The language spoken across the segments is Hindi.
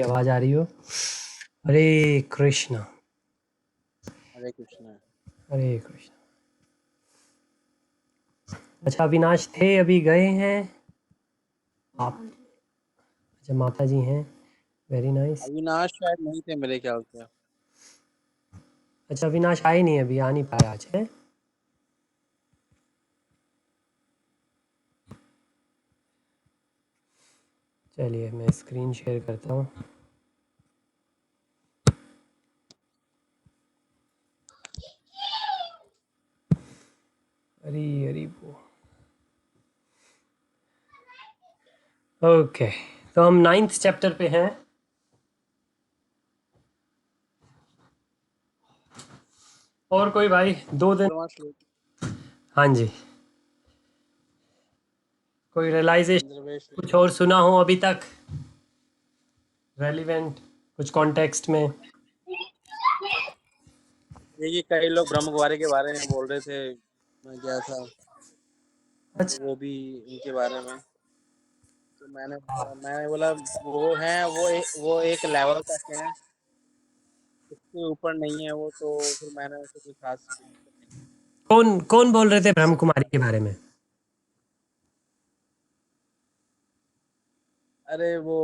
आवाज आ रही हो। हरे कृष्णा। हरे कृष्णा। हरे कृष्णा। अच्छा, अविनाश थे, अभी गए हैं आप? अच्छा, माता जी हैं। Very nice. अविनाश शायद नहीं थे मेरे ख्याल से। अच्छा, अविनाश आए नहीं, अभी आ नहीं पाया आज है। चलिए मैं स्क्रीन शेयर करता हूँ। हरी हरी बो। ओके, तो हम 9th चैप्टर पे हैं। और कोई भाई 2 दिन। हाँ जी, कोई रियलाइजेशन, पंद्रहवें कुछ और सुना हो अभी तक रेलिवेंट, कुछ कॉन्टेक्स्ट में? ये कई लोग ब्रह्म कुमारी के बारे में बोल रहे थे, मैं गया था तो अच्छा। वो भी उनके बारे में। तो मैंने बोला वो है, वो एक लेवल तक है, उसके ऊपर नहीं है वो, तो फिर मैंने उसे कोई खास नहीं। कौन कौन बोल रहे थे ब्रह्म कुमारी के बारे में? अरे वो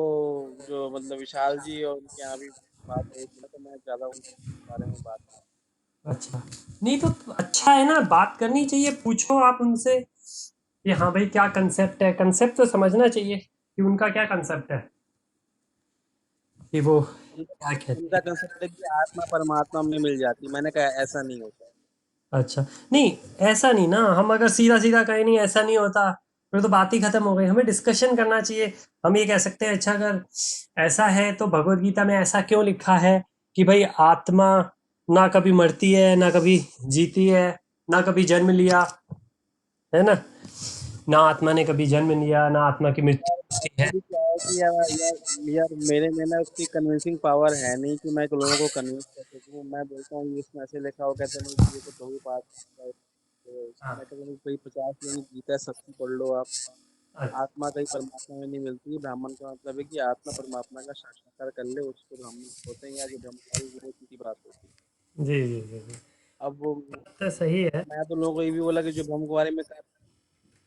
जो मतलब विशाल जी और उनके यहाँ भी बात हुई थी ना, तो मैं ज्यादा उनके बारे में बात नहीं। अच्छा, नहीं तो अच्छा है ना, बात करनी चाहिए, पूछो आप उनसे कि हाँ भाई क्या कंसेप्ट है। कंसेप्ट तो समझना चाहिए कि उनका क्या कंसेप्ट है, कि वो उनका क्या कहते उनका हैं। कंसेप्ट है कि आत्मा परमात्मा में मिल जाती। मैंने कहा ऐसा नहीं होता। अच्छा, नहीं ऐसा नहीं ना, हम अगर सीधा सीधा कहें नहीं ऐसा नहीं होता, फिर तो बात ही खत्म हो गई। हमें डिस्कशन करना चाहिए। हम ये कह सकते हैं, अच्छा अगर ऐसा है तो भगवत गीता में ऐसा क्यों लिखा है कि भाई आत्मा ना कभी मरती है ना कभी जीती है, ना कभी जन्म लिया, है ना? ना आत्मा ने कभी जन्म लिया, ना आत्मा की मृत्यु होती है। एक्चुअली क्या है कि यार मेरे में ना उसकी कन्विंसिंग पावर है नहीं कि मैं लोगों को कन्विंस कर सकूं। मैं बोलता हूँ ये इसमें ऐसे लिखा हो, कहते नहीं कि ये तो प्रभुपाद का है। तो मैं हाँ, कहता हूँ कोई 50 लोगों की गीता सबकी पढ़ लो आप। अच्छा। आत्मा कहीं परमात्मा में नहीं मिलती। ब्राह्मण का मतलब है कि आत्मा परमात्मा का साक्षात्कार कर ले, उसको ब्राह्मण होते हैं, या जो ब्रह्मचारी वो की बात होती है। जी जी जी जी, अब वो तो सही है। मैं तो लोगों को ये भी बोला कि जो ब्रह्म कुमारी में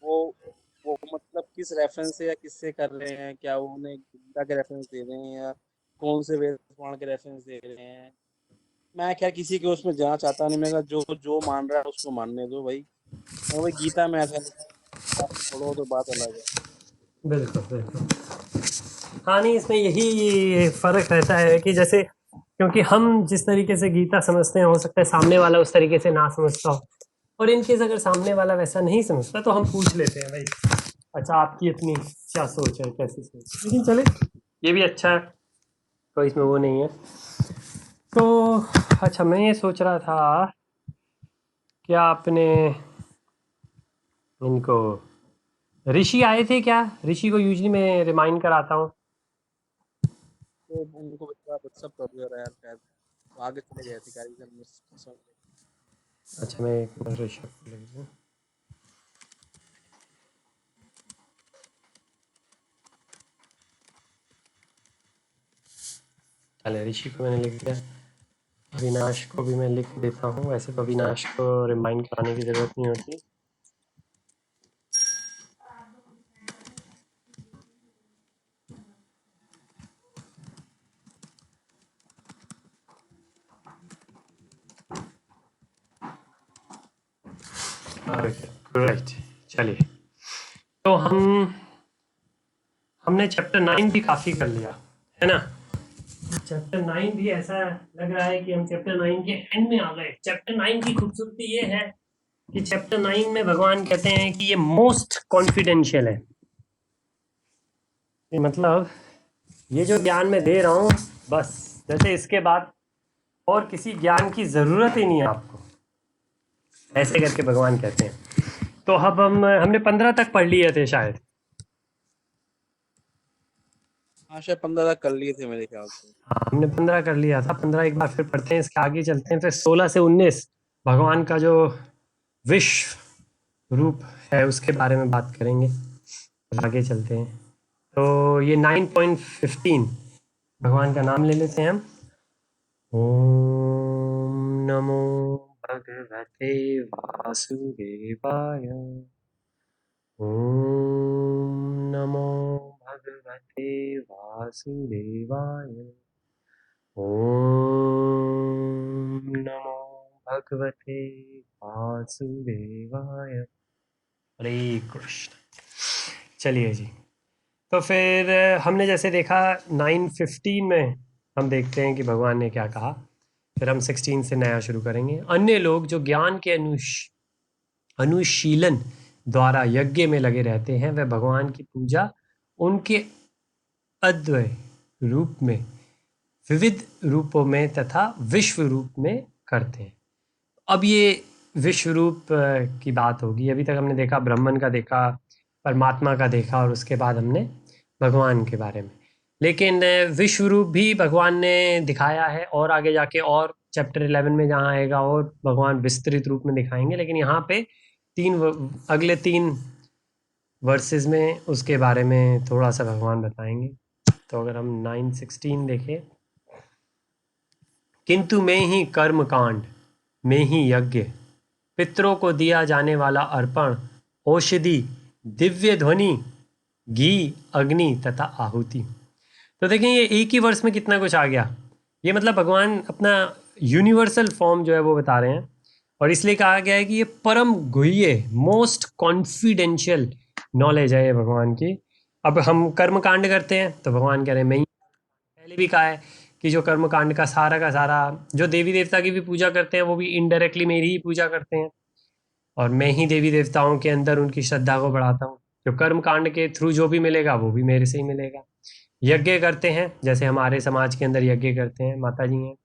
वो वो मतलब किस रेफरेंस से या किससे कर रहे हैं, क्या वो उन्हें गीता के रेफरेंस दे रहे हैं या कौन से वेद पुराण के रेफरेंस दे रहे हैं। मैं खैर किसी के उसमें जाना चाहता नहीं। मैं कहा जो जो मान रहा है उसको मानने दो भाई। मैं भाई गीता में ऐसा लिखा है, आप छोड़ो तो बात अलग है। बिल्कुल बिल्कुल। हाँ, नहीं इसमें यही फर्क रहता है कि जैसे, क्योंकि हम जिस तरीके से गीता समझते हैं, हो सकता है सामने वाला उस तरीके से ना समझता हो, और इनकेस अगर सामने वाला वैसा नहीं समझता तो हम पूछ लेते हैं भाई, अच्छा आपकी इतनी क्या सोच है, कैसी सोच, लेकिन चले, ये भी अच्छा है, कोई इसमें वो नहीं है। तो अच्छा, मैं ये सोच रहा था, क्या आपने इनको, ऋषि आए थे क्या? ऋषि को यूजली मैं रिमाइंड कराता हूँ। तो उनको बच्चा सब कर दिया यार शायद, तो आगे चले गए थे कारीगर में अच्छा, मैं एक बार ऋषि को लिख दूँ। चले, ऋषि को मैंने लिख दिया, अविनाश को भी मैं लिख देता हूँ। वैसे तो अविनाश को रिमाइंड कराने की ज़रूरत नहीं होती। राइट, चलिए, तो हमने चैप्टर 9 भी काफ़ी कर लिया, है ना? चैप्टर 9 भी ऐसा लग रहा है कि हम चैप्टर 9 के एंड में आ गए। चैप्टर 9 की खूबसूरती ये है कि चैप्टर 9 में भगवान कहते हैं कि ये मोस्ट कॉन्फिडेंशियल है। मतलब ये जो ज्ञान मैं दे रहा हूँ, बस जैसे इसके बाद और किसी ज्ञान की ज़रूरत ही नहीं है आपको, ऐसे करके भगवान कहते हैं। तो अब हमने 15 तक पढ़ लिए थे शायद। हाँ शायद 15 तक कर लिए थे मेरे ख्याल से। हाँ, हमने 15 कर लिया था। 15 एक बार फिर पढ़ते हैं, इसके आगे चलते हैं, फिर 16 से 19 भगवान का जो विश्व रूप है उसके बारे में बात करेंगे। आगे चलते हैं। तो ये 9.15 भगवान का नाम ले लेते हैं हम। ओम नमो भगवते वासुदेवाय। ओम नमो भगवते वासुदेवाय। ओम नमो भगवते वासुदेवाय। हरे कृष्ण। चलिए जी, तो फिर हमने जैसे देखा 9:15 में हम देखते हैं कि भगवान ने क्या कहा। फिर हम 16 से नया शुरू करेंगे। अन्य लोग जो ज्ञान के अनुशीलन द्वारा यज्ञ में लगे रहते हैं, वह भगवान की पूजा उनके अद्वय रूप में, विविध रूपों में तथा विश्व रूप में करते हैं। अब ये विश्व रूप की बात होगी। अभी तक हमने देखा ब्राह्मण का, देखा परमात्मा का देखा, और उसके बाद हमने भगवान के बारे में। लेकिन विश्व रूप भी भगवान ने दिखाया है, और आगे जाके और चैप्टर 11 में जहाँ आएगा और भगवान विस्तृत रूप में दिखाएंगे। लेकिन यहाँ पे अगले 3 वर्सेस में उसके बारे में थोड़ा सा भगवान बताएंगे। तो अगर हम 9:16 देखें, किंतु मैं ही कर्म कांड, में ही यज्ञ, पितरों को दिया जाने वाला अर्पण, औषधि, दिव्य ध्वनि, घी, अग्नि तथा आहुति। तो देखें ये एक ही वर्ष में कितना कुछ आ गया। ये मतलब भगवान अपना यूनिवर्सल फॉर्म जो है वो बता रहे हैं, और इसलिए कहा गया है कि ये परम गुह्य, मोस्ट कॉन्फिडेंशियल नॉलेज है ये भगवान की। अब हम कर्म कांड करते हैं तो भगवान कह रहे हैं मैं ही, पहले भी कहा है कि जो कर्म कांड का सारा जो देवी देवता की भी पूजा करते हैं वो भी इनडायरेक्टली मेरी ही पूजा करते हैं, और मैं ही देवी देवताओं के अंदर उनकी श्रद्धा को बढ़ाता हूँ। जो कर्म कांड के थ्रू जो भी मिलेगा वो भी मेरे से ही मिलेगा। यज्ञ करते हैं, जैसे हमारे समाज के अंदर यज्ञ करते हैं, माता जी हैं,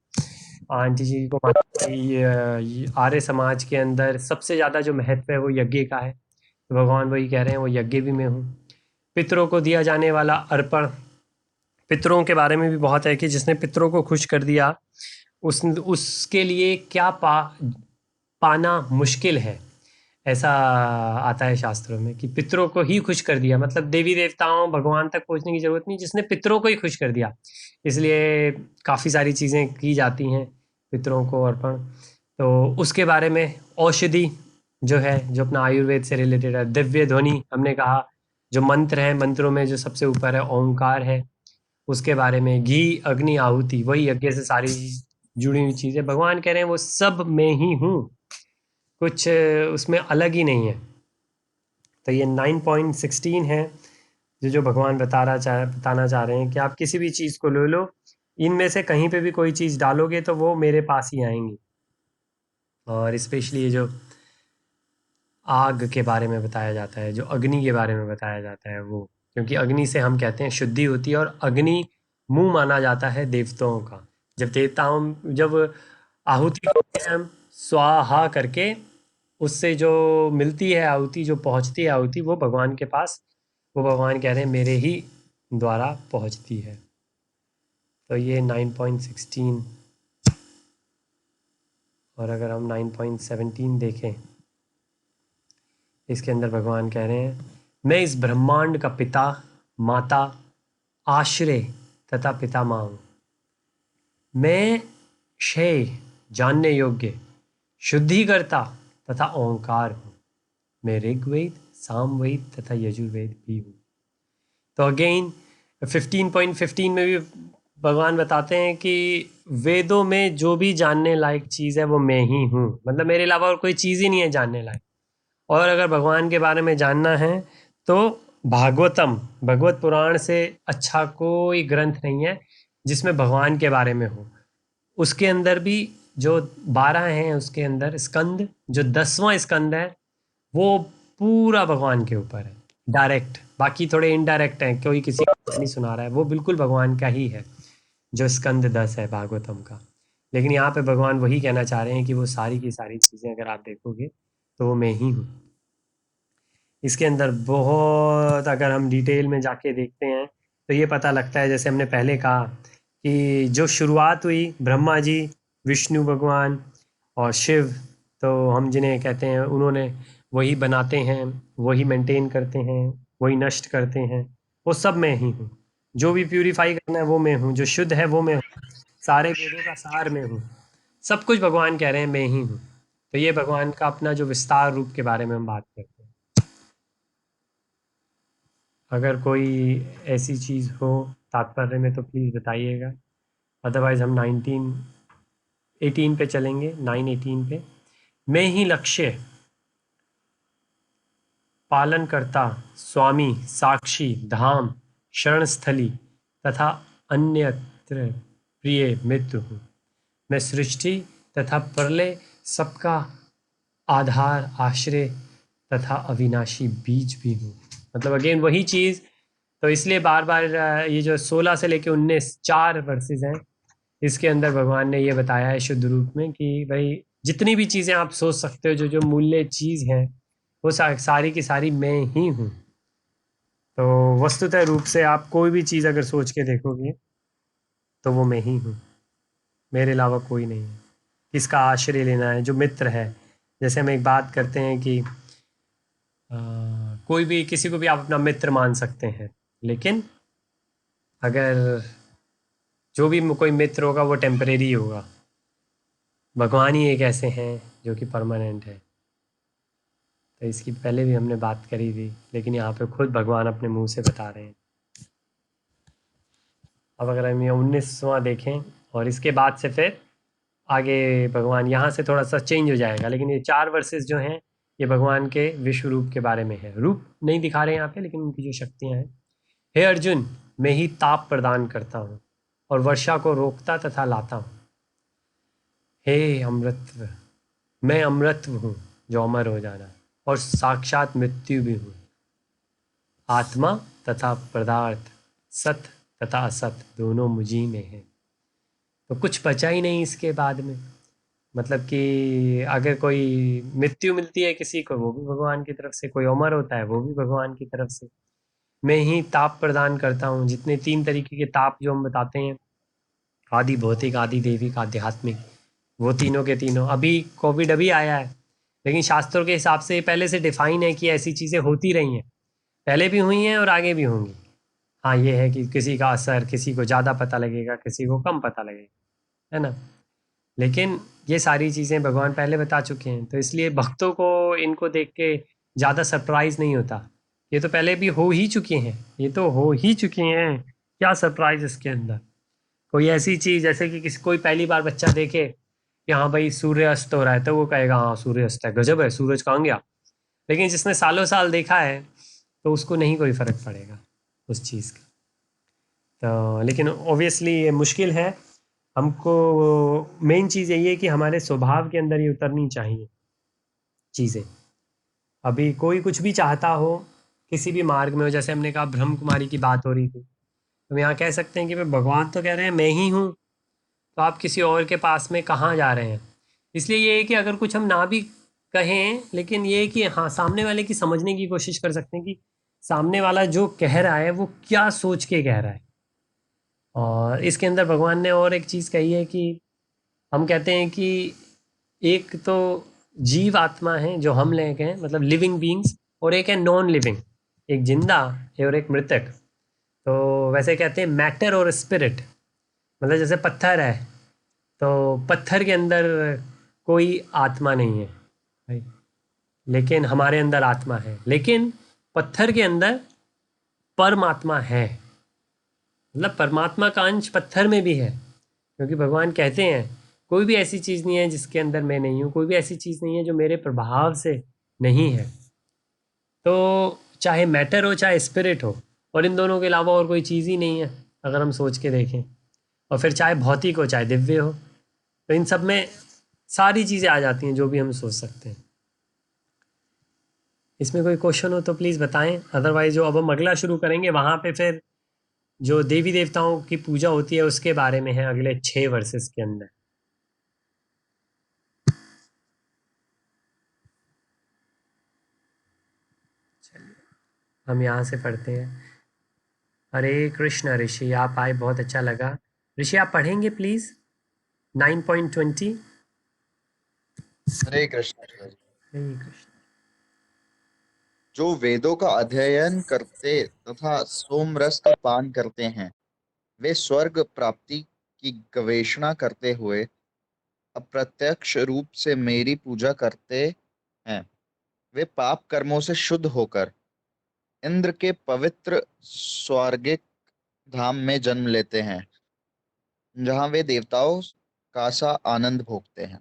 आंटी जी को माता जी, ये आर्य समाज के अंदर सबसे ज़्यादा जो महत्व है वो यज्ञ का है। तो भगवान वही कह रहे हैं, वो यज्ञ भी मैं हूँ। पितरों को दिया जाने वाला अर्पण, पितरों के बारे में भी बहुत है कि जिसने पितरों को खुश कर दिया उसके लिए क्या पाना मुश्किल है। ऐसा आता है शास्त्रों में कि पितरों को ही खुश कर दिया, मतलब देवी देवताओं भगवान तक पहुंचने की जरूरत नहीं, जिसने पितरों को ही खुश कर दिया। इसलिए काफ़ी सारी चीज़ें की जाती हैं पितरों को अर्पण। तो उसके बारे में औषधि जो है, जो अपना आयुर्वेद से रिलेटेड है। दिव्य ध्वनि हमने कहा, जो मंत्र है, मंत्रों में जो सबसे ऊपर है ओंकार है, उसके बारे में। घी, अग्नि, आहुति, वही यज्ञ से सारी जुड़ी हुई चीज़ें। भगवान कह रहे हैं वो सब मैं ही हूँ, कुछ उसमें अलग ही नहीं है। तो ये 9:16 है जो भगवान बताना चाह रहे हैं कि आप किसी भी चीज़ को ले लो, इनमें से कहीं पे भी कोई चीज़ डालोगे तो वो मेरे पास ही आएंगी। और स्पेशली ये जो आग के बारे में बताया जाता है, जो अग्नि के बारे में बताया जाता है, वो क्योंकि अग्नि से हम कहते हैं शुद्धि होती है, और अग्नि मुंह माना जाता है देवताओं का। जब आहुति करते हैं हम स्वाहा करके, उससे जो मिलती है आहुति, जो पहुंचती है आहुति, वो भगवान के पास, वो भगवान कह रहे हैं मेरे ही द्वारा पहुंचती है। तो ये 9:16। और अगर हम 9:17 देखें, इसके अंदर भगवान कह रहे हैं मैं इस ब्रह्मांड का पिता, माता, आश्रय तथा पितामह हूँ। मैं क्षय, जानने योग्य, शुद्धिकर्ता तथा ओंकार हूँ। मैं ऋग्वेद, सामवेद तथा यजुर्वेद भी हूँ। तो अगेन 15.15 में भी भगवान बताते हैं कि वेदों में जो भी जानने लायक चीज़ है वो मैं ही हूँ, मतलब मेरे अलावा और कोई चीज़ ही नहीं है जानने लायक। और अगर भगवान के बारे में जानना है तो भागवतम, भगवत पुराण से अच्छा कोई ग्रंथ नहीं है जिसमें भगवान के बारे में हो। उसके अंदर भी जो 12 हैं, उसके अंदर स्कंद, जो 10वां स्कंद है वो पूरा भगवान के ऊपर है डायरेक्ट। बाकी थोड़े इनडायरेक्ट हैं, कोई किसी को नहीं सुना रहा है, वो बिल्कुल भगवान का ही है जो स्कंद 10 है भागवतम का। लेकिन यहाँ पे भगवान वही कहना चाह रहे हैं कि वो सारी की सारी चीज़ें अगर आप देखोगे तो वो मैं ही हूँ। इसके अंदर बहुत, अगर हम डिटेल में जाके देखते हैं तो ये पता लगता है, जैसे हमने पहले कहा कि जो शुरुआत हुई ब्रह्मा जी, विष्णु भगवान और शिव, तो हम जिन्हें कहते हैं, उन्होंने वही बनाते हैं, वही मेंटेन करते हैं, वही नष्ट करते हैं, वो सब मैं ही हूँ। जो भी प्यूरिफाई करना है वो मैं हूँ, जो शुद्ध है वो मैं हूँ, सारे वेदों का सार मैं हूँ, सब कुछ भगवान कह रहे हैं मैं ही हूँ। तो ये भगवान का अपना जो विस्तार रूप के बारे में हम बात करते हैं। अगर कोई ऐसी चीज़ हो तात्पर्य में तो प्लीज़ बताइएगा, अदरवाइज हम 18 पे चलेंगे, 9:18 पे। मैं ही लक्ष्य, पालनकर्ता, स्वामी, साक्षी, धाम, शरणस्थली तथा अन्यत्र प्रिय मित्र हूँ। मैं सृष्टि तथा प्रलय सबका आधार, आश्रय तथा अविनाशी बीज भी हूँ। मतलब अगेन वही चीज़, तो इसलिए बार बार ये जो 16 से लेके 19 4 वर्सेस हैं, इसके अंदर भगवान ने ये बताया है शुद्ध रूप में कि भाई जितनी भी चीज़ें आप सोच सकते हो, जो जो मूल्य चीज़ है, वो सारी की सारी मैं ही हूँ। तो वस्तुतः रूप से आप कोई भी चीज़ अगर सोच के देखोगे तो वो मैं ही हूँ, मेरे अलावा कोई नहीं है। किसका आश्रय लेना है, जो मित्र है। जैसे हम एक बात करते हैं कि कोई भी किसी को भी आप अपना मित्र मान सकते हैं, लेकिन अगर जो भी कोई मित्र होगा वो टेम्परेरी होगा। भगवान ही एक ऐसे हैं जो कि परमानेंट है। तो इसकी पहले भी हमने बात करी थी, लेकिन यहाँ पे खुद भगवान अपने मुंह से बता रहे हैं। अब अगर हम ये 19वां देखें और इसके बाद से फिर आगे भगवान यहाँ से थोड़ा सा चेंज हो जाएगा, लेकिन ये 4 वर्सेस जो हैं ये भगवान के विश्व रूप के बारे में है। रूप नहीं दिखा रहे हैं यहाँ पे, लेकिन उनकी जो शक्तियाँ हैं। हे अर्जुन, मैं ही ताप प्रदान करता हूँ और वर्षा को रोकता तथा लाता हूँ। हे अमृतत्व, मैं अमृतत्व हूँ जो अमर हो जाना, और साक्षात मृत्यु भी हूँ। आत्मा तथा पदार्थ, सत तथा असत दोनों मुझी में है। तो कुछ बचा ही नहीं इसके बाद में। मतलब कि अगर कोई मृत्यु मिलती है किसी को, वो भी भगवान की तरफ से, कोई अमर होता है वो भी भगवान की तरफ से। मैं ही ताप प्रदान करता हूँ। जितने 3 तरीके के ताप जो हम बताते हैं, आदि भौतिक, आदि देविक, आध्यात्मिक, वो तीनों के तीनों। अभी कोविड अभी आया है, लेकिन शास्त्रों के हिसाब से पहले से डिफाइन है कि ऐसी चीज़ें होती रही हैं, पहले भी हुई हैं और आगे भी होंगी। हाँ, ये है कि किसी का असर, किसी को ज़्यादा पता लगेगा, किसी को कम पता लगेगा, है ना। लेकिन ये सारी चीज़ें भगवान पहले बता चुके हैं, तो इसलिए भक्तों को इनको देख के ज़्यादा सरप्राइज नहीं होता। ये तो पहले भी हो ही चुके हैं, ये तो हो ही चुके हैं, क्या सरप्राइज इसके अंदर। कोई ऐसी चीज़ जैसे कि किसी कोई पहली बार बच्चा देखे कि हाँ भाई सूर्य अस्त हो रहा है, तो वो कहेगा हाँ सूर्य अस्त है, गजब है, सूरज कहाँ गया। लेकिन जिसने सालों साल देखा है तो उसको नहीं कोई फ़र्क पड़ेगा उस चीज़ का। तो लेकिन ऑब्वियसली ये मुश्किल है। हमको मेन चीज़ यही है कि हमारे स्वभाव के अंदर ये उतरनी चाहिए चीज़ें। अभी कोई कुछ भी चाहता हो, किसी भी मार्ग में हो, जैसे हमने कहा ब्रह्म कुमारी की बात हो रही थी, तो हम यहाँ कह सकते हैं कि भाई भगवान तो कह रहे हैं मैं ही हूँ, तो आप किसी और के पास में कहाँ जा रहे हैं। इसलिए ये है कि अगर कुछ हम ना भी कहें, लेकिन ये है कि हाँ सामने वाले की समझने की कोशिश कर सकते हैं कि सामने वाला जो कह रहा है वो क्या सोच के कह रहा है। और इसके अंदर भगवान ने और एक चीज़ कही है कि हम कहते हैं कि एक तो जीव आत्मा है जो हम लोग हैं, मतलब लिविंग बींग्स, और एक है नॉन लिविंग, एक जिंदा है और एक मृतक। तो वैसे कहते हैं मैटर और स्पिरिट, मतलब जैसे पत्थर है, तो पत्थर के अंदर कोई आत्मा नहीं है भाई, लेकिन हमारे अंदर आत्मा है। लेकिन पत्थर के अंदर परमात्मा है, मतलब परमात्मा का अंश पत्थर में भी है। क्योंकि भगवान कहते हैं कोई भी ऐसी चीज़ नहीं है जिसके अंदर मैं नहीं हूँ, कोई भी ऐसी चीज़ नहीं है जो मेरे प्रभाव से नहीं है। तो चाहे मैटर हो चाहे स्पिरिट हो, और इन दोनों के अलावा और कोई चीज़ ही नहीं है अगर हम सोच के देखें। और फिर चाहे भौतिक हो चाहे दिव्य हो, तो इन सब में सारी चीज़ें आ जाती हैं जो भी हम सोच सकते हैं। इसमें कोई क्वेश्चन हो तो प्लीज़ बताएं, अदरवाइज जो अब हम अगला शुरू करेंगे वहाँ पे फिर जो देवी देवताओं की पूजा होती है उसके बारे में है, अगले 6 वर्सेस के अंदर। हम यहाँ से पढ़ते हैं। हरे कृष्ण ऋषि, आप आए बहुत अच्छा लगा। ऋषि आप पढ़ेंगे प्लीज़ 9.20। हरे कृष्ण। हरे कृष्ण। जो वेदों का अध्ययन करते तथा सोमरस का पान करते हैं, वे स्वर्ग प्राप्ति की गवेषणा करते हुए अप्रत्यक्ष रूप से मेरी पूजा करते हैं। वे पाप कर्मों से शुद्ध होकर इंद्र के पवित्र स्वर्गिक धाम में जन्म लेते हैं, जहाँ वे देवताओं का सा आनंद भोगते हैं।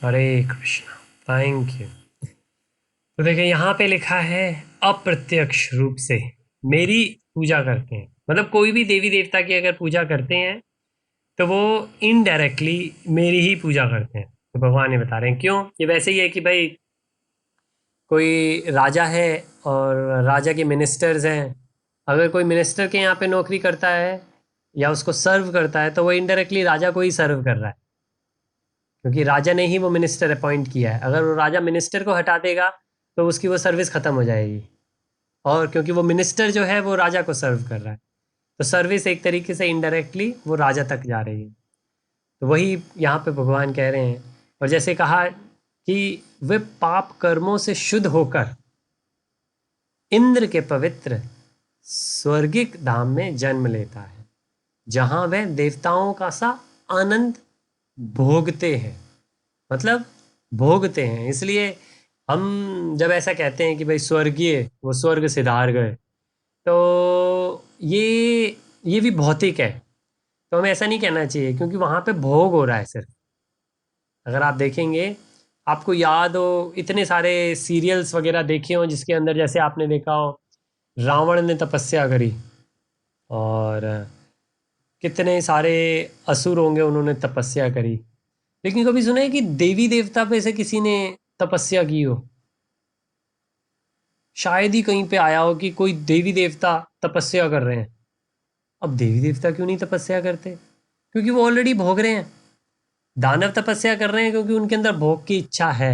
हरे कृष्णा, थैंक यू। तो देखिए यहाँ पे लिखा है अप्रत्यक्ष रूप से मेरी पूजा करते हैं, मतलब कोई भी देवी देवता की अगर पूजा करते हैं तो वो इनडायरेक्टली मेरी ही पूजा करते हैं। तो भगवान ये बता रहे हैं क्यों। ये वैसे ही है कि भाई कोई राजा है और राजा के मिनिस्टर्स हैं, अगर कोई मिनिस्टर के यहाँ पे नौकरी करता है या उसको सर्व करता है तो वो इनडायरेक्टली राजा को ही सर्व कर रहा है, क्योंकि राजा ने ही वो मिनिस्टर अपॉइंट किया है। अगर वो राजा मिनिस्टर को हटा देगा तो उसकी वो सर्विस ख़त्म हो जाएगी, और क्योंकि वो मिनिस्टर जो है वो राजा को सर्व कर रहा है, तो सर्विस एक तरीके से इनडायरेक्टली वो राजा तक जा रही है। तो वही यहाँ पे भगवान कह रहे हैं। और जैसे कहा कि वे पाप कर्मों से शुद्ध होकर इंद्र के पवित्र स्वर्गिक धाम में जन्म लेता है, जहाँ वह देवताओं का सा आनंद भोगते हैं। मतलब भोगते हैं, इसलिए हम जब ऐसा कहते हैं कि भाई स्वर्गीय, वो स्वर्ग सिधार गए, तो ये भी भौतिक है। तो हमें ऐसा नहीं कहना चाहिए, क्योंकि वहाँ पे भोग हो रहा है सिर्फ। अगर आप देखेंगे, आपको याद हो इतने सारे सीरियल्स वगैरह देखे हो जिसके अंदर जैसे आपने देखा हो रावण ने तपस्या करी, और कितने सारे असुर होंगे उन्होंने तपस्या करी, लेकिन कभी सुना है कि देवी देवता पे से किसी ने तपस्या की हो? शायद ही कहीं पे आया हो कि कोई देवी देवता तपस्या कर रहे हैं। अब देवी देवता क्यों नहीं तपस्या करते? क्योंकि वो ऑलरेडी भोग रहे हैं। दानव तपस्या कर रहे हैं क्योंकि उनके अंदर भोग की इच्छा है,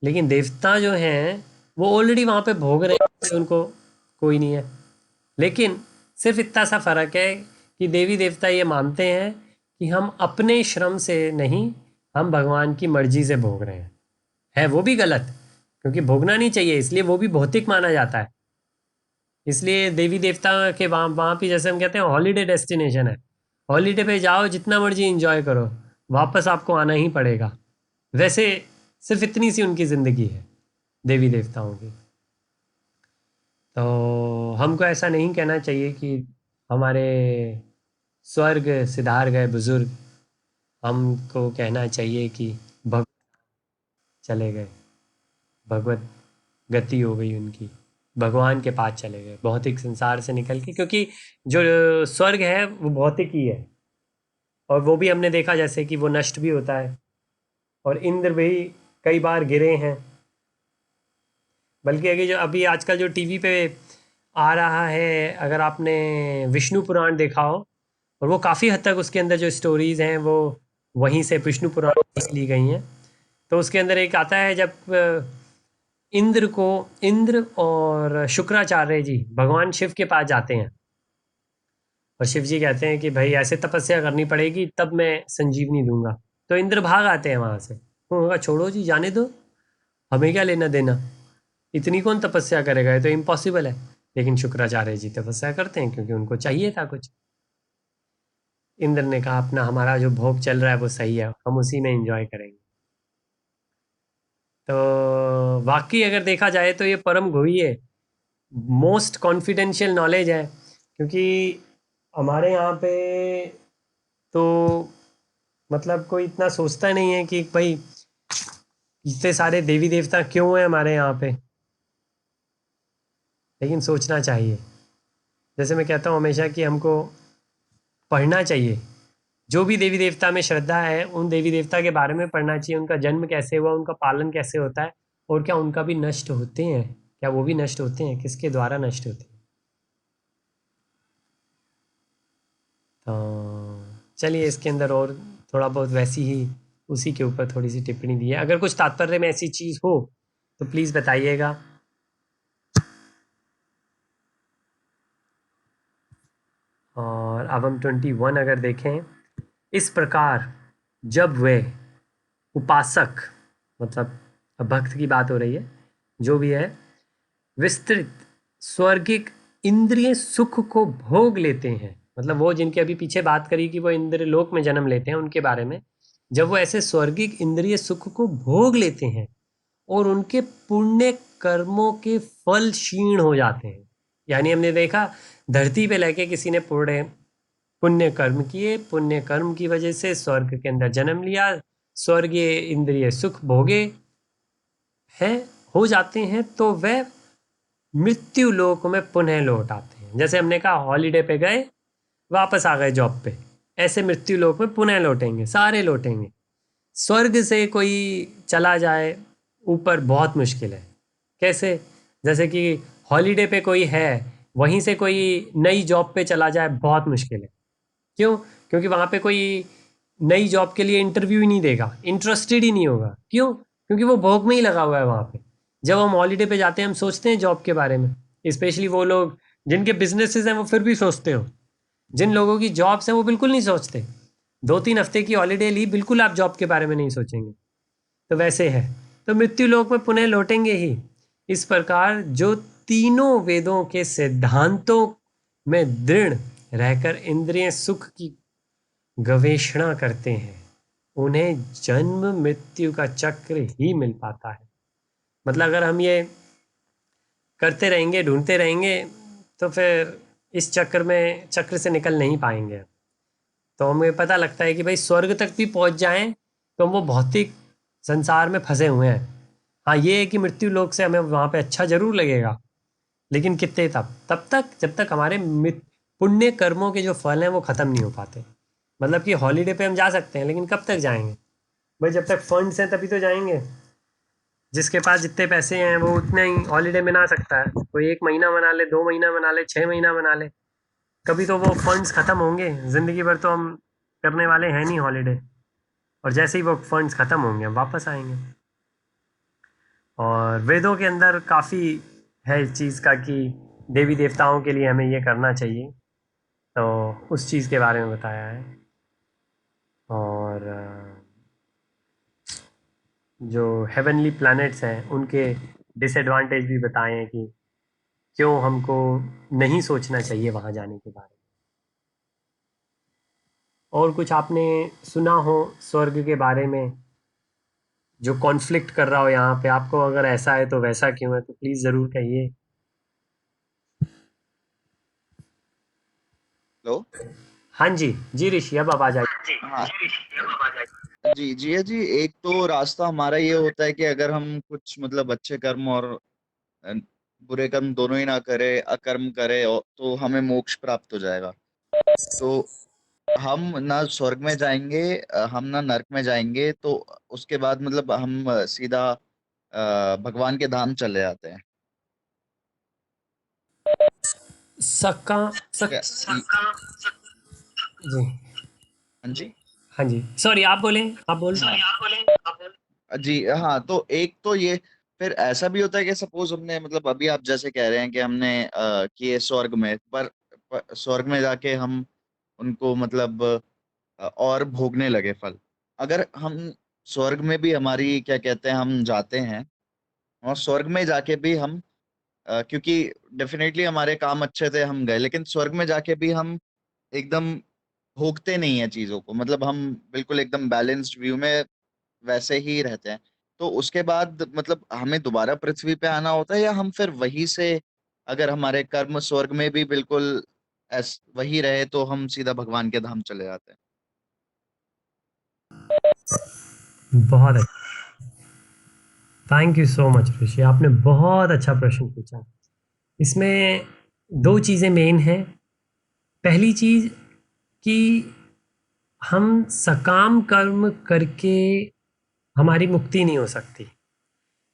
लेकिन देवता जो हैं वो ऑलरेडी वहाँ पे भोग रहे हैं, उनको कोई नहीं है। लेकिन सिर्फ इतना सा फ़र्क है कि देवी देवता ये मानते हैं कि हम अपने श्रम से नहीं, हम भगवान की मर्जी से भोग रहे हैं। है वो भी गलत, क्योंकि भोगना नहीं चाहिए, इसलिए वो भी भौतिक माना जाता है। इसलिए देवी देवता के वहाँ पे जैसे हम कहते हैं हॉलीडे डेस्टिनेशन है, हॉलीडे पे जाओ जितना मर्जी इंजॉय करो, वापस आपको आना ही पड़ेगा। वैसे सिर्फ इतनी सी उनकी ज़िंदगी है देवी देवताओं की। तो हमको ऐसा नहीं कहना चाहिए कि हमारे स्वर्ग सिधार गए बुजुर्ग, हमको कहना चाहिए कि भग चले गए, भगवत गति हो गई उनकी, भगवान के पास चले गए भौतिक संसार से निकल के। क्योंकि जो स्वर्ग है वो भौतिक ही है, और वो भी हमने देखा जैसे कि वो नष्ट भी होता है, और इंद्र भी कई बार गिरे हैं। बल्कि अभी जो अभी आजकल जो टीवी पे आ रहा है, अगर आपने विष्णु पुराण देखा हो, और वो काफ़ी हद तक उसके अंदर जो स्टोरीज़ हैं वो वहीं से विष्णु पुराण से ली गई हैं। तो उसके अंदर एक आता है जब इंद्र और शुक्राचार्य जी भगवान शिव के पास जाते हैं, और शिव जी कहते हैं कि भाई ऐसे तपस्या करनी पड़ेगी तब मैं संजीवनी दूंगा। तो इंद्र भाग आते हैं वहाँ से, उन्होंने कहा छोड़ो जी, जाने दो, हमें क्या लेना देना, इतनी कौन तपस्या करेगा, ये तो इम्पॉसिबल है। लेकिन शुक्राचार्य जी तपस्या करते हैं क्योंकि उनको चाहिए था कुछ। इंद्र ने कहा अपना हमारा जो भोग चल रहा है वो सही है, हम उसी में एंजॉय करेंगे। तो वाकई अगर देखा जाए तो ये परम गुह्य मोस्ट कॉन्फिडेंशियल नॉलेज है, क्योंकि हमारे यहाँ पे तो मतलब कोई इतना सोचता नहीं है कि भाई इतने सारे देवी देवता क्यों हैं हमारे यहाँ पे, लेकिन सोचना चाहिए। जैसे मैं कहता हूँ हमेशा कि हमको पढ़ना चाहिए, जो भी देवी देवता में श्रद्धा है उन देवी देवता के बारे में पढ़ना चाहिए, उनका जन्म कैसे हुआ, उनका पालन कैसे होता है, और क्या उनका भी नष्ट होते हैं, क्या वो भी नष्ट होते हैं, किसके द्वारा नष्ट होते हैं। तो चलिए इसके अंदर और थोड़ा बहुत वैसी ही उसी के ऊपर थोड़ी सी टिप्पणी दी है। अगर कुछ तात्पर्य में ऐसी चीज़ हो तो प्लीज़ बताइएगा। और अब हम 21 अगर देखें, इस प्रकार जब वे उपासक, मतलब अब भक्त की बात हो रही है, जो भी है विस्तृत स्वर्गिक इंद्रिय सुख को भोग लेते हैं, मतलब वो जिनके अभी पीछे बात करी कि वो इंद्रिय लोक में जन्म लेते हैं, उनके बारे में, जब वो ऐसे स्वर्गिक इंद्रिय सुख को भोग लेते हैं और उनके पुण्य कर्मों के फल क्षीण हो जाते हैं। यानी हमने देखा धरती पे लेके किसी ने पुण्य कर्म किए, पुण्य कर्म की वजह से स्वर्ग के अंदर जन्म लिया, स्वर्गीय इंद्रिय सुख भोगे हैं, हो जाते हैं, तो वह मृत्यु लोक में पुनः लौट आते हैं। जैसे हमने कहा हॉलीडे पे गए, वापस आ गए जॉब पे, ऐसे मृत्यु लोक में पुनः लौटेंगे, सारे लौटेंगे। स्वर्ग से कोई चला जाए ऊपर बहुत मुश्किल है। कैसे? जैसे कि हॉलीडे पे कोई है, वहीं से कोई नई जॉब पे चला जाए, बहुत मुश्किल है। क्यों? क्योंकि वहाँ पे कोई नई जॉब के लिए इंटरव्यू ही नहीं देगा, इंटरेस्टेड ही नहीं होगा। क्यों? क्योंकि वो भोग में ही लगा हुआ है वहाँ पे। जब हम हॉलीडे पे जाते हैं, हम सोचते हैं जॉब के बारे में, स्पेशली वो लोग जिनके बिजनेसेस हैं वो फिर भी सोचते हो। जिन लोगों की जॉब्स हैं वो बिल्कुल नहीं सोचते। 2-3 हफ्ते की हॉलीडे ली, बिल्कुल आप जॉब के बारे में नहीं सोचेंगे। तो वैसे है, तो मृत्यु लोक में पुनः लौटेंगे ही। इस प्रकार जो तीनों वेदों के सिद्धांतों में दृढ़ रहकर इंद्रिय सुख की गवेषणा करते हैं, उन्हें जन्म मृत्यु का चक्र ही मिल पाता है। मतलब अगर हम ये करते रहेंगे, ढूंढते रहेंगे, तो फिर इस चक्र से निकल नहीं पाएंगे। तो हमें पता लगता है कि भाई स्वर्ग तक भी पहुंच जाएं तो वो भौतिक संसार में फंसे हुए हैं। हाँ, ये है कि मृत्यु लोक से हमें वहाँ पे अच्छा जरूर लगेगा, लेकिन कितने तब तक जब तक हमारे पुण्य कर्मों के जो फल हैं वो ख़त्म नहीं हो पाते। मतलब कि हॉलीडे पे हम जा सकते हैं, लेकिन कब तक जाएंगे भाई? जब तक फंड्स हैं तभी तो जाएंगे। जिसके पास जितने पैसे हैं वो उतने ही हॉलीडे मना सकता है। कोई 1 महीना मना ले, 2 महीना मना ले, 6 महीना मना ले, कभी तो वो फंड्स ख़त्म होंगे। ज़िंदगी भर तो हम करने वाले हैं नहीं हॉलीडे, और जैसे ही वो फंड्स ख़त्म होंगे हम वापस आएंगे। और वेदों के अंदर काफ़ी है इस चीज़ का कि देवी देवताओं के लिए हमें ये करना चाहिए, तो उस चीज़ के बारे में बताया है। और जो हेवनली प्लैनेट्स हैं उनके डिसएडवांटेज भी बताए हैं कि क्यों हमको नहीं सोचना चाहिए वहाँ जाने के बारे में। और कुछ आपने सुना हो स्वर्ग के बारे में जो कॉन्फ्लिक्ट कर रहा हो यहाँ पे आपको? अगर ऐसा है तो वैसा क्यों है, तो प्लीज़ ज़रूर कहिए। हेलो। हाँ जी, जी ऋषि, अब आप आ जाइए। हाँ जी जी है जी। एक तो रास्ता हमारा ये होता है कि अगर हम कुछ मतलब अच्छे कर्म और अ, बुरे कर्म दोनों ही ना करे, अकर्म करे, तो हमें मोक्ष प्राप्त हो जाएगा। तो हम ना स्वर्ग में जाएंगे, हम ना नरक में जाएंगे। तो उसके बाद मतलब हम सीधा भगवान के धाम चले जाते हैं। सक्का ठीक सक है। जी, हाँ जी। हाँ जी, सॉरी, आप बोलें, आप बोल। जी हाँ। तो एक तो ये, फिर ऐसा भी होता है कि सपोज हमने मतलब अभी आप जैसे कह रहे हैं कि हमने किए स्वर्ग में, पर स्वर्ग में जाके हम उनको मतलब और भोगने लगे फल। अगर हम स्वर्ग में भी हमारी क्या कहते हैं, हम जाते हैं और स्वर्ग में जाके भी हम क्योंकि डेफिनेटली हमारे काम अच्छे थे, हम गए, लेकिन स्वर्ग में जाके भी हम एकदम भोगते नहीं है चीजों को, मतलब हम बिल्कुल एकदम बैलेंस्ड व्यू में वैसे ही रहते हैं। तो उसके बाद मतलब हमें दोबारा पृथ्वी पे आना होता है, या हम फिर वहीं से, अगर हमारे कर्म स्वर्ग में भी बिल्कुल वही रहे, तो हम सीधा भगवान के धाम चले जाते हैं। बहुत अच्छा, थैंक यू सो मच ऋषि, आपने बहुत अच्छा प्रश्न पूछा। इसमें 2 चीज़ें मेन हैं। पहली चीज़ कि हम सकाम कर्म करके हमारी मुक्ति नहीं हो सकती।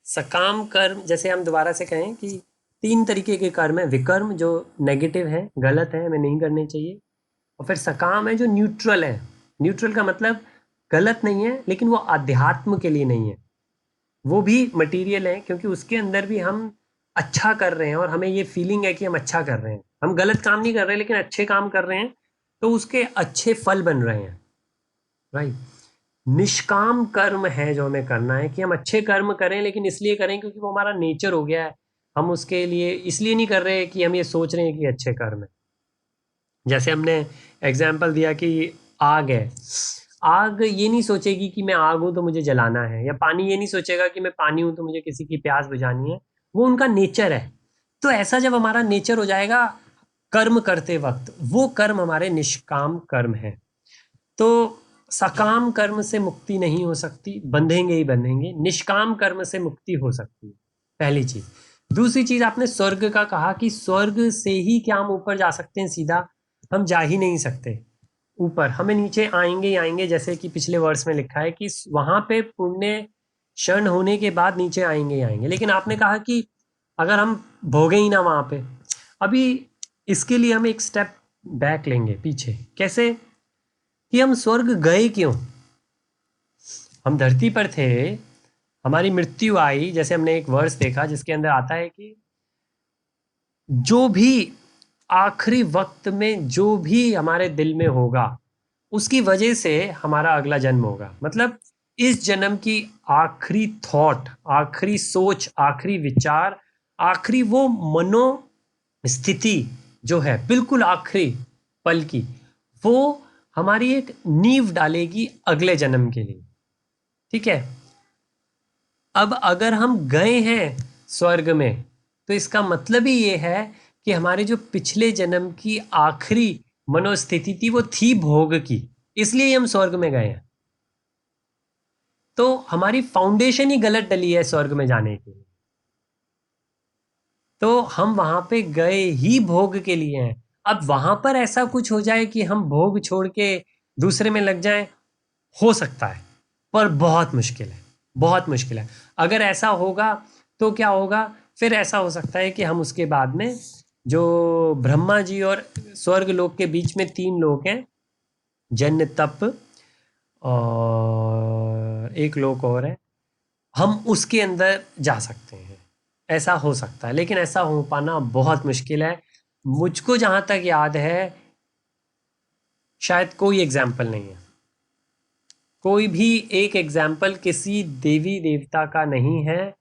सकाम कर्म, जैसे हम दोबारा से कहें कि 3 तरीके के कर्म हैं। विकर्म जो नेगेटिव है, गलत है, हमें नहीं करने चाहिए। और फिर सकाम है जो न्यूट्रल है। न्यूट्रल का मतलब गलत नहीं है, लेकिन वो आध्यात्म के लिए नहीं है, वो भी मटेरियल है, क्योंकि उसके अंदर भी हम अच्छा कर रहे हैं और हमें ये फीलिंग है कि हम अच्छा कर रहे हैं। हम गलत काम नहीं कर रहे, लेकिन अच्छे काम कर रहे हैं, तो उसके अच्छे फल बन रहे हैं, राइट। निष्काम कर्म है जो हमें करना है, कि हम अच्छे कर्म करें, लेकिन इसलिए करें क्योंकि वो हमारा नेचर हो गया है। हम उसके लिए इसलिए नहीं कर रहे कि हम ये सोच रहे हैं कि अच्छे कर्म है। जैसे हमने एग्जाम्पल दिया कि आग है, आग ये नहीं सोचेगी कि मैं आग हूं तो मुझे जलाना है, या पानी ये नहीं सोचेगा कि मैं पानी हूं तो मुझे किसी की प्यास बुझानी है। वो उनका नेचर है। तो ऐसा जब हमारा नेचर हो जाएगा कर्म करते वक्त, वो कर्म हमारे निष्काम कर्म है। तो सकाम कर्म से मुक्ति नहीं हो सकती, बंधेंगे ही बंधेंगे। निष्काम कर्म से मुक्ति हो सकती है, पहली चीज। दूसरी चीज, आपने स्वर्ग का कहा कि स्वर्ग से ही क्या हम ऊपर जा सकते हैं सीधा? हम जा ही नहीं सकते ऊपर, हमें नीचे आएंगे ही आएंगे। जैसे कि पिछले वर्ष में लिखा है कि वहां पे पुण्य क्षण होने के बाद नीचे आएंगे ही आएंगे। लेकिन आपने कहा कि अगर हम भोगे ही ना वहां पे, अभी इसके लिए हम एक स्टेप बैक लेंगे पीछे। कैसे? कि हम स्वर्ग गए क्यों? हम धरती पर थे, हमारी मृत्यु आई, जैसे हमने एक वर्ष देखा जिसके अंदर आता है कि जो भी आखिरी वक्त में जो भी हमारे दिल में होगा, उसकी वजह से हमारा अगला जन्म होगा। मतलब इस जन्म की आखिरी थॉट, आखिरी सोच, आखिरी विचार, आखिरी वो मनो स्थिति जो है बिल्कुल आखिरी पल की, वो हमारी एक नींव डालेगी अगले जन्म के लिए। ठीक है? अब अगर हम गए हैं स्वर्ग में, तो इसका मतलब ही ये है कि हमारे जो पिछले जन्म की आखिरी मनोस्थिति थी वो थी भोग की, इसलिए हम स्वर्ग में गए हैं। तो हमारी फाउंडेशन ही गलत डली है स्वर्ग में जाने के लिए। तो हम वहां पे गए ही भोग के लिए हैं। अब वहां पर ऐसा कुछ हो जाए कि हम भोग छोड़ के दूसरे में लग जाएं, हो सकता है, पर बहुत मुश्किल है, बहुत मुश्किल है। अगर ऐसा होगा तो क्या होगा? फिर ऐसा हो सकता है कि हम उसके बाद में, जो ब्रह्मा जी और स्वर्ग लोक के बीच में 3 लोक हैं, जन्य तप और एक लोक और है, हम उसके अंदर जा सकते हैं। ऐसा हो सकता है, लेकिन ऐसा हो पाना बहुत मुश्किल है। मुझको जहां तक याद है, शायद कोई एग्जाम्पल नहीं है, कोई भी एक एग्जाम्पल किसी देवी देवता का नहीं है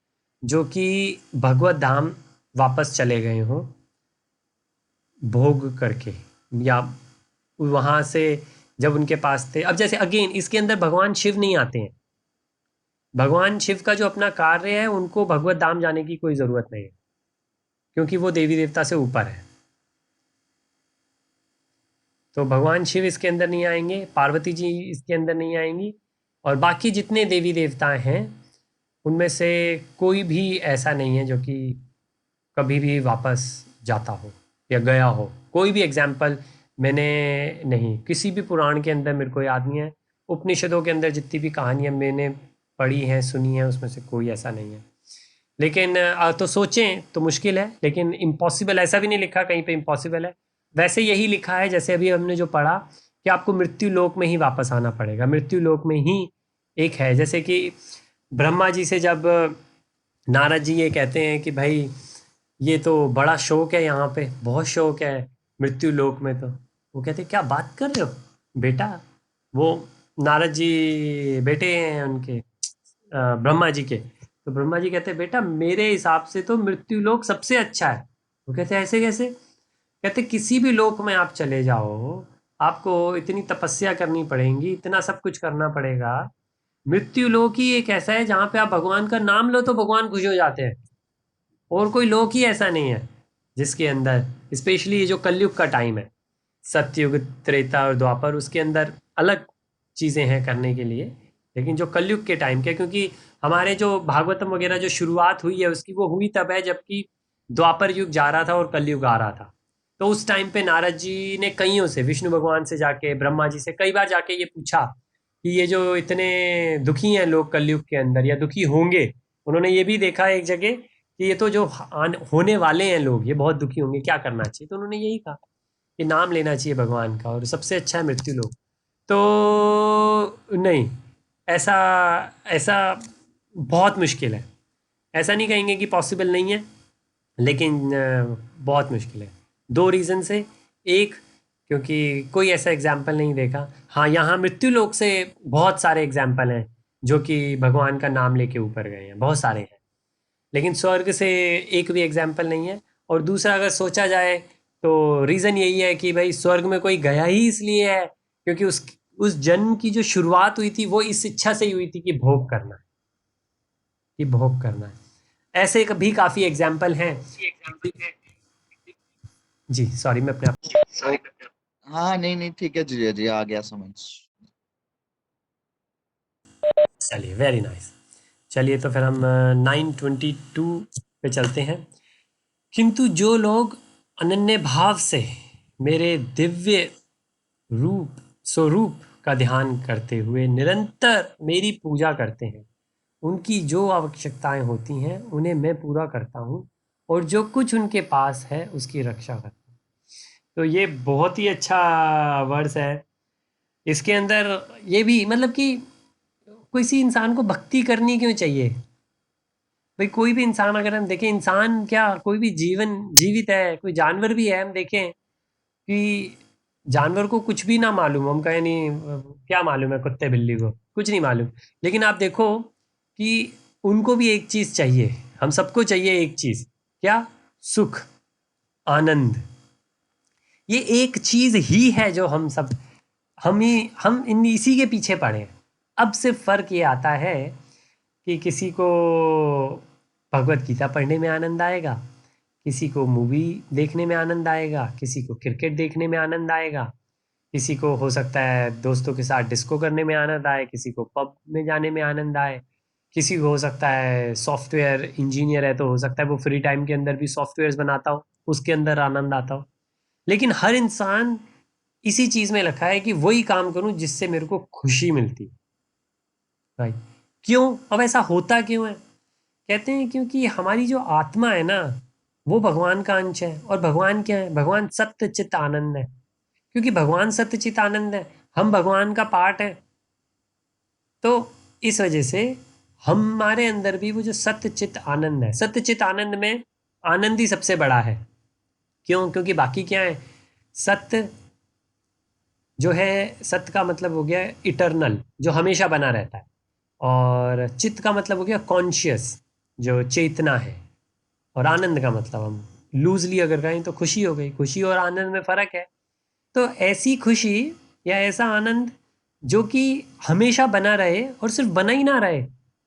जो कि भगवत धाम वापस चले गए हों भोग करके, या वहां से जब उनके पास थे। अब जैसे अगेन इसके अंदर भगवान शिव नहीं आते हैं। भगवान शिव का जो अपना कार्य है, उनको भगवत धाम जाने की कोई जरूरत नहीं है, क्योंकि वो देवी देवता से ऊपर है। तो भगवान शिव इसके अंदर नहीं आएंगे, पार्वती जी इसके अंदर नहीं आएंगी, और बाकी जितने देवी देवता हैं उनमें से कोई भी ऐसा नहीं है जो कि कभी भी वापस जाता हो या गया हो। कोई भी एग्जाम्पल मैंने नहीं, किसी भी पुराण के अंदर मेरे को याद नहीं है। उपनिषदों के अंदर जितनी भी कहानियाँ मैंने पढ़ी हैं, सुनी हैं, उसमें से कोई ऐसा नहीं है। लेकिन तो सोचें तो मुश्किल है, लेकिन इम्पॉसिबल ऐसा भी नहीं लिखा कहीं पे इम्पॉसिबल है। वैसे यही लिखा है जैसे अभी हमने जो पढ़ा कि आपको मृत्यु लोक में ही वापस आना पड़ेगा, मृत्यु लोक में ही एक है। जैसे कि ब्रह्मा जी से जब नारद जी ये कहते हैं कि भाई ये तो बड़ा शौक है, यहाँ पे बहुत शौक है मृत्यु लोक में, तो वो कहते क्या बात कर रहे हो बेटा? वो नारद जी बेटे हैं उनके, ब्रह्मा जी के। तो ब्रह्मा जी कहते बेटा मेरे हिसाब से तो मृत्यु लोक सबसे अच्छा है। वो कहते ऐसे कैसे? कहते किसी भी लोक में आप चले जाओ, आपको इतनी तपस्या करनी पड़ेगी, इतना सब कुछ करना पड़ेगा। मृत्यु लोक ही एक ऐसा है जहाँ पे आप भगवान का नाम लो तो भगवान खुश हो जाते हैं। और कोई लोक ही ऐसा नहीं है जिसके अंदर, स्पेशली ये जो कलयुग का टाइम है, सतयुग, त्रेता और द्वापर, उसके अंदर अलग चीज़ें हैं करने के लिए। लेकिन जो कलयुग के टाइम के, क्योंकि हमारे जो भागवतम वगैरह जो शुरुआत हुई है उसकी, वो हुई तब है जबकि द्वापर युग जा रहा था और कलयुग आ रहा था। तो उस टाइम पे नारद जी ने कईयों से, विष्णु भगवान से जाके, ब्रह्मा जी से कई बार जाके ये पूछा कि ये जो इतने दुखी हैं लोग कलयुग के अंदर, या दुखी होंगे, उन्होंने ये भी देखा एक जगह कि ये तो जो होने वाले हैं लोग, ये बहुत दुखी होंगे, क्या करना चाहिए? तो उन्होंने यही कहा कि नाम लेना चाहिए भगवान का, और सबसे अच्छा है मृत्यु लोक। तो नहीं, ऐसा ऐसा बहुत मुश्किल है। ऐसा नहीं कहेंगे कि पॉसिबल नहीं है, लेकिन बहुत मुश्किल है। 2 रीज़न से। एक क्योंकि कोई ऐसा एग्जाम्पल नहीं देखा। हाँ, यहाँ मृत्यु लोक से बहुत सारे एग्जाम्पल हैं जो कि भगवान का नाम लेके ऊपर गए हैं, बहुत सारे हैं, लेकिन स्वर्ग से एक भी एग्जाम्पल नहीं है। और दूसरा अगर सोचा जाए तो रीज़न यही है कि भाई स्वर्ग में कोई गया ही इसलिए है क्योंकि उस जन्म की जो शुरुआत हुई थी वो इस इच्छा से ही हुई थी कि भोग करना है, कि भोग करना है। ऐसे भी काफ़ी एग्जाम्पल हैं। जी सॉरी, मैं अपने आप हाँ नहीं नहीं ठीक है जी जी, आ गया समझ। चलिए, वेरी नाइस। चलिए तो फिर हम 922 पे चलते हैं। किंतु जो लोग अनन्य भाव से मेरे दिव्य रूप स्वरूप का ध्यान करते हुए निरंतर मेरी पूजा करते हैं, उनकी जो आवश्यकताएं होती हैं उन्हें मैं पूरा करता हूँ और जो कुछ उनके पास है उसकी रक्षा करता हूँ। तो ये बहुत ही अच्छा वर्स है। इसके अंदर ये भी मतलब कि किसी इंसान को भक्ति करनी क्यों चाहिए? भाई कोई भी इंसान अगर हम देखें, इंसान क्या कोई भी जीवन जीवित है, कोई जानवर भी है, हम देखें कि जानवर को कुछ भी ना मालूम, हम कहें नहीं क्या मालूम है कुत्ते बिल्ली को, कुछ नहीं मालूम, लेकिन आप देखो कि उनको भी एक चीज़ चाहिए, हम सबको चाहिए एक चीज़, क्या? सुख, आनंद। ये एक चीज़ ही है जो हम इन इसी के पीछे पड़े हैं। अब सिर्फ फ़र्क ये आता है कि किसी को भगवत गीता पढ़ने में आनंद आएगा, किसी को मूवी देखने में आनंद आएगा, किसी को क्रिकेट देखने में आनंद आएगा, किसी को हो सकता है दोस्तों के साथ डिस्को करने में आनंद आए, किसी को पब में जाने में आनंद आए, किसी को हो सकता है सॉफ्टवेयर इंजीनियर है तो हो सकता है वो फ्री टाइम के अंदर भी सॉफ्टवेयर्स बनाता हो, उसके अंदर आनंद आता हो। लेकिन हर इंसान इसी चीज़ में रखा है कि वही काम करूं जिससे मेरे को खुशी मिलती है। राइट? क्यों? अब ऐसा होता क्यों है? कहते हैं क्योंकि हमारी जो आत्मा है ना, वो भगवान का अंश है। और भगवान क्या है? भगवान सत्य चित्त आनंद है। क्योंकि भगवान सत्य चित्त आनंद है, हम भगवान का पार्ट है। तो इस वजह से हमारे अंदर भी वो जो सत्य चित्त आनंद है, सत्य चित्त आनंद में आनंद ही सबसे बड़ा है। क्यों? क्योंकि बाकी क्या है? सत्य जो है, सत्य का मतलब हो गया इटरनल, जो हमेशा बना रहता है। और चित्त का मतलब हो गया कॉन्शियस, जो चेतना है। और आनंद का मतलब हम लूजली अगर कहें तो खुशी हो गई। खुशी और आनंद में फ़र्क है। तो ऐसी खुशी या ऐसा आनंद जो कि हमेशा बना रहे, और सिर्फ बना ही ना रहे,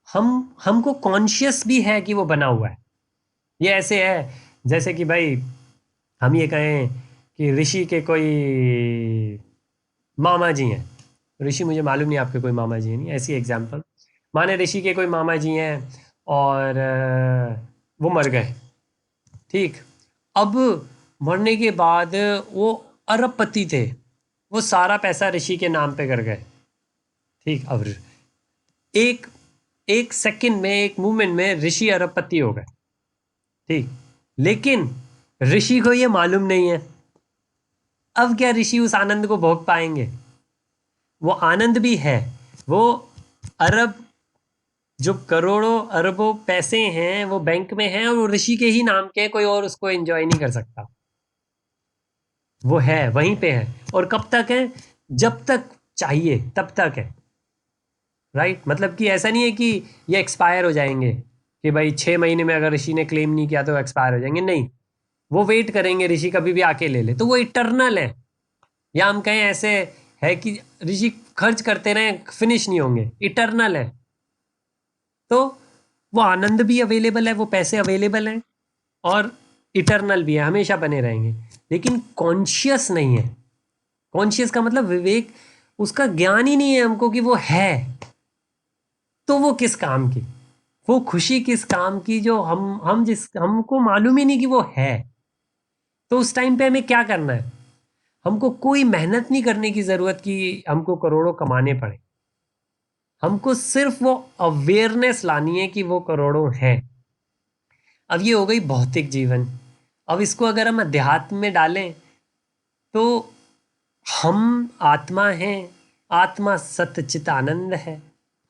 हमको कॉन्शियस भी है कि वो बना हुआ है। ये ऐसे है जैसे कि भाई हम ये कहें कि ऋषि के कोई मामा जी हैं। ऋषि मुझे मालूम नहीं आपके कोई मामा जी हैं, नहीं, ऐसी एग्जाम्पल। माने ऋषि के कोई मामा जी हैं और वो मर गए। ठीक, अब मरने के बाद वो अरबपति थे, वो सारा पैसा ऋषि के नाम पे कर गए। ठीक, अब एक एक सेकंड में, एक मूवमेंट में ऋषि अरबपति हो गए। ठीक, लेकिन ऋषि को ये मालूम नहीं है। अब क्या ऋषि उस आनंद को भोग पाएंगे? वो आनंद भी है, वो अरब जो करोड़ों अरबों पैसे हैं वो बैंक में हैं और वो ऋषि के ही नाम के, कोई और उसको एंजॉय नहीं कर सकता। वो है, वहीं पे है। और कब तक है? जब तक चाहिए तब तक है। राइट? मतलब कि ऐसा नहीं है कि ये एक्सपायर हो जाएंगे, कि भाई 6 महीने में अगर ऋषि ने क्लेम नहीं किया तो एक्सपायर हो जाएंगे। नहीं, वो वेट करेंगे, ऋषि कभी भी आके ले ले, तो वो इटरनल है। या हम कहें ऐसे है कि ऋषि खर्च करते रहे, फिनिश नहीं होंगे, इटरनल है। तो वो आनंद भी अवेलेबल है, वो पैसे अवेलेबल हैं, और इटरनल भी है, हमेशा बने रहेंगे। लेकिन कॉन्शियस नहीं है। कॉन्शियस का मतलब विवेक, उसका ज्ञान ही नहीं है हमको कि वो है। तो वो किस काम की, वो खुशी किस काम की जो हम जिस हमको मालूम ही नहीं कि वो है। तो उस टाइम पे हमें क्या करना है? हमको कोई मेहनत नहीं करने की ज़रूरत कि हमको करोड़ों कमाने पड़े। हमको सिर्फ वो अवेयरनेस लानी है कि वो करोड़ों हैं। अब ये हो गई भौतिक जीवन। अब इसको अगर हम अध्यात्म में डालें तो हम आत्मा हैं, आत्मा सत्यचित आनंद है।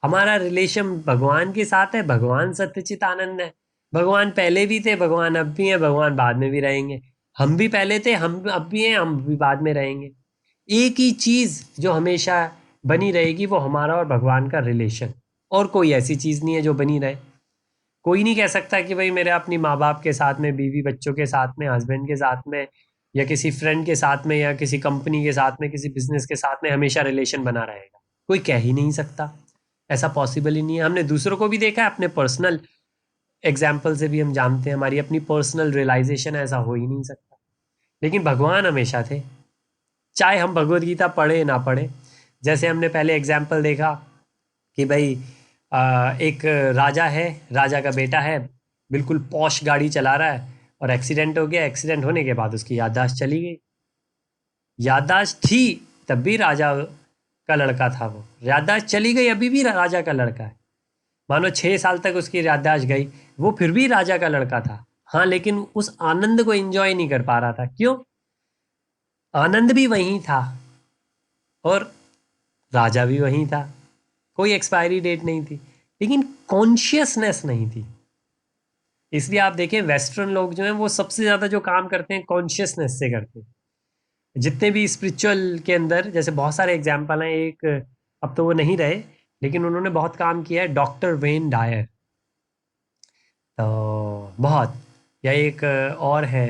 हमारा रिलेशन भगवान के साथ है, भगवान सत्यचित आनंद है। भगवान पहले भी थे, भगवान अब भी हैं, भगवान बाद में भी रहेंगे। हम भी पहले थे, हम अब भी हैं, हम भी बाद में रहेंगे। एक ही चीज़ जो हमेशा बनी रहेगी वो हमारा और भगवान का रिलेशन, और कोई ऐसी चीज़ नहीं है जो बनी रहे। कोई नहीं कह सकता कि भाई मेरा अपनी माँ बाप के साथ में, बीवी बच्चों के साथ में, हस्बैंड के साथ में, या किसी फ्रेंड के साथ में, या किसी कंपनी के साथ में, किसी बिजनेस के साथ में हमेशा रिलेशन बना रहेगा। कोई कह ही नहीं सकता, ऐसा पॉसिबल ही नहीं है। हमने दूसरों को भी देखा है, अपने पर्सनल एग्जाम्पल से भी हम जानते हैं, हमारी अपनी पर्सनल रियलाइजेशन ऐसा हो ही नहीं सकता। लेकिन भगवान हमेशा थे, चाहे हम भगवत गीता पढ़े ना पढ़े। जैसे हमने पहले एग्जाम्पल देखा कि भाई एक राजा है, राजा का बेटा है, बिल्कुल पॉश गाड़ी चला रहा है और एक्सीडेंट हो गया। एक्सीडेंट होने के बाद उसकी याददाश्त चली गई। याददाश्त थी तब भी राजा का लड़का था, वो याददाश्त चली गई अभी भी राजा का लड़का है। मानो 6 साल तक उसकी याददाश्त गई, वो फिर भी राजा का लड़का था। हाँ, लेकिन उस आनंद को एंजॉय नहीं कर पा रहा था। क्यों? आनंद भी वहीं था और राजा भी वहीं था। कोई एक्सपायरी डेट नहीं थी, लेकिन कॉन्शियसनेस नहीं थी। इसलिए आप देखें, वेस्टर्न लोग जो हैं वो सबसे ज़्यादा जो काम करते हैं कॉन्शियसनेस से करते हैं। जितने भी स्पिरिचुअल के अंदर, जैसे बहुत सारे एग्जाम्पल हैं, एक अब तो वो नहीं रहे, लेकिन उन्होंने बहुत काम किया है, डॉक्टर वेन डायर, तो बहुत, या एक और है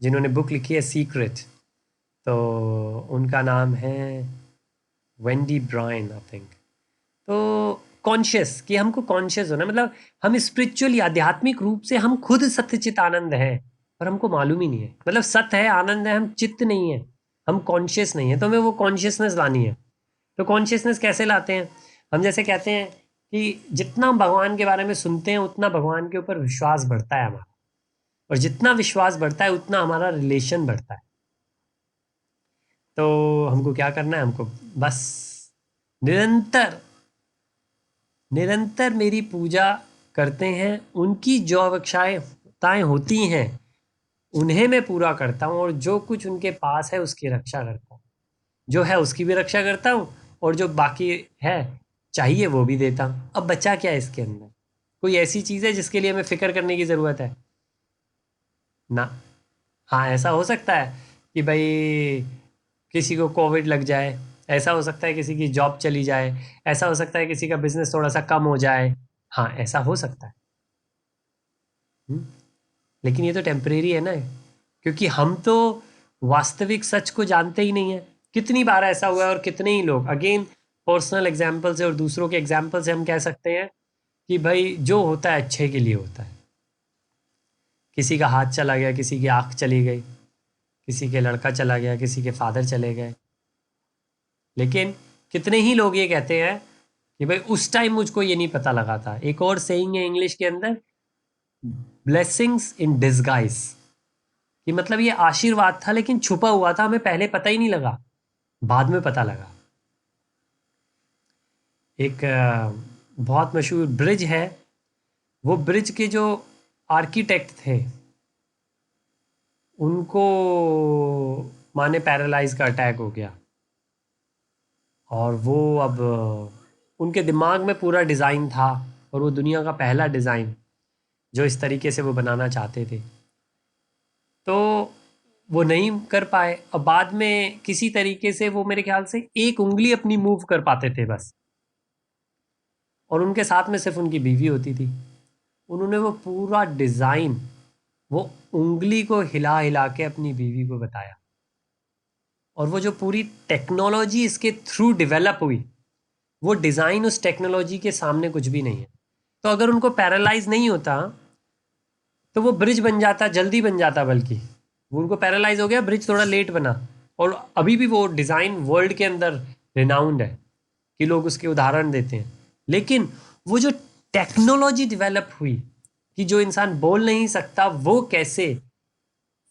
जिन्होंने बुक लिखी है सीक्रेट, तो उनका नाम है वेंडी ब्रायन आई थिंक। तो कॉन्शियस, कि हमको कॉन्शियस होना, मतलब हम स्पिरिचुअली आध्यात्मिक रूप से हम खुद सत्यचित आनंद हैं, पर हमको मालूम ही नहीं है। मतलब सत्य है, आनंद है, हम चित्त नहीं है, हम कॉन्शियस नहीं है। तो हमें वो कॉन्शियसनेस लानी है। तो कॉन्शियसनेस कैसे लाते हैं? हम जैसे कहते हैं कि जितना हम भगवान के बारे में सुनते हैं उतना भगवान के ऊपर विश्वास बढ़ता है हमारा, और जितना विश्वास बढ़ता है उतना हमारा रिलेशन बढ़ता है। तो हमको क्या करना है? हमको बस निरंतर निरंतर मेरी पूजा करते हैं, उनकी जो आवश्यकताएं होती हैं उन्हें मैं पूरा करता हूँ, और जो कुछ उनके पास है उसकी रक्षा करता हूँ। जो है उसकी भी रक्षा करता हूँ, और जो बाकी है चाहिए वो भी देता हूँ। अब बचा क्या है इसके अंदर? कोई ऐसी चीज़ है जिसके लिए हमें फिक्र करने की ज़रूरत है? ना। हाँ, ऐसा हो सकता है कि भाई किसी को कोविड लग जाए, ऐसा हो सकता है किसी की जॉब चली जाए, ऐसा हो सकता है किसी का बिजनेस थोड़ा सा कम हो जाए। हाँ, ऐसा हो सकता है। हम्म, लेकिन ये तो टेम्परेरी है ना, क्योंकि हम तो वास्तविक सच को जानते ही नहीं है। कितनी बार ऐसा हुआ है, और कितने ही लोग, अगेन पर्सनल एग्जाम्पल से और दूसरों के एग्जाम्पल से हम कह सकते हैं कि भाई जो होता है अच्छे के लिए होता है। किसी का हाथ चला गया, किसी की आँख चली गई, किसी के लड़का चला गया, किसी के फादर चले गए, लेकिन कितने ही लोग ये कहते हैं कि भाई उस टाइम मुझको ये नहीं पता लगा था। एक और सेइंग है इंग्लिश के अंदर, ब्लेसिंग्स इन डिस्गाइज, कि मतलब ये आशीर्वाद था लेकिन छुपा हुआ था, हमें पहले पता ही नहीं लगा, बाद में पता लगा। एक बहुत मशहूर ब्रिज है, वो ब्रिज के जो आर्किटेक्ट थे उनको माने पैरालाइज का अटैक हो गया, और वो अब उनके दिमाग में पूरा डिज़ाइन था, और वो दुनिया का पहला डिज़ाइन जो इस तरीके से वो बनाना चाहते थे, तो वो नहीं कर पाए। और बाद में किसी तरीके से वो, मेरे ख्याल से एक उंगली अपनी मूव कर पाते थे बस, और उनके साथ में सिर्फ उनकी बीवी होती थी। उन्होंने वो पूरा डिज़ाइन वो उंगली को हिला हिला के अपनी बीवी को बताया, और वो जो पूरी टेक्नोलॉजी इसके थ्रू डेवलप हुई, वो डिज़ाइन उस टेक्नोलॉजी के सामने कुछ भी नहीं है। तो अगर उनको पैरालाइज नहीं होता तो वो ब्रिज बन जाता, जल्दी बन जाता, बल्कि वो उनको पैरालाइज हो गया, ब्रिज थोड़ा लेट बना, और अभी भी वो डिज़ाइन वर्ल्ड के अंदर रिनाउंड है कि लोग उसके उदाहरण देते हैं। लेकिन वो जो टेक्नोलॉजी डेवलप हुई कि जो इंसान बोल नहीं सकता वो कैसे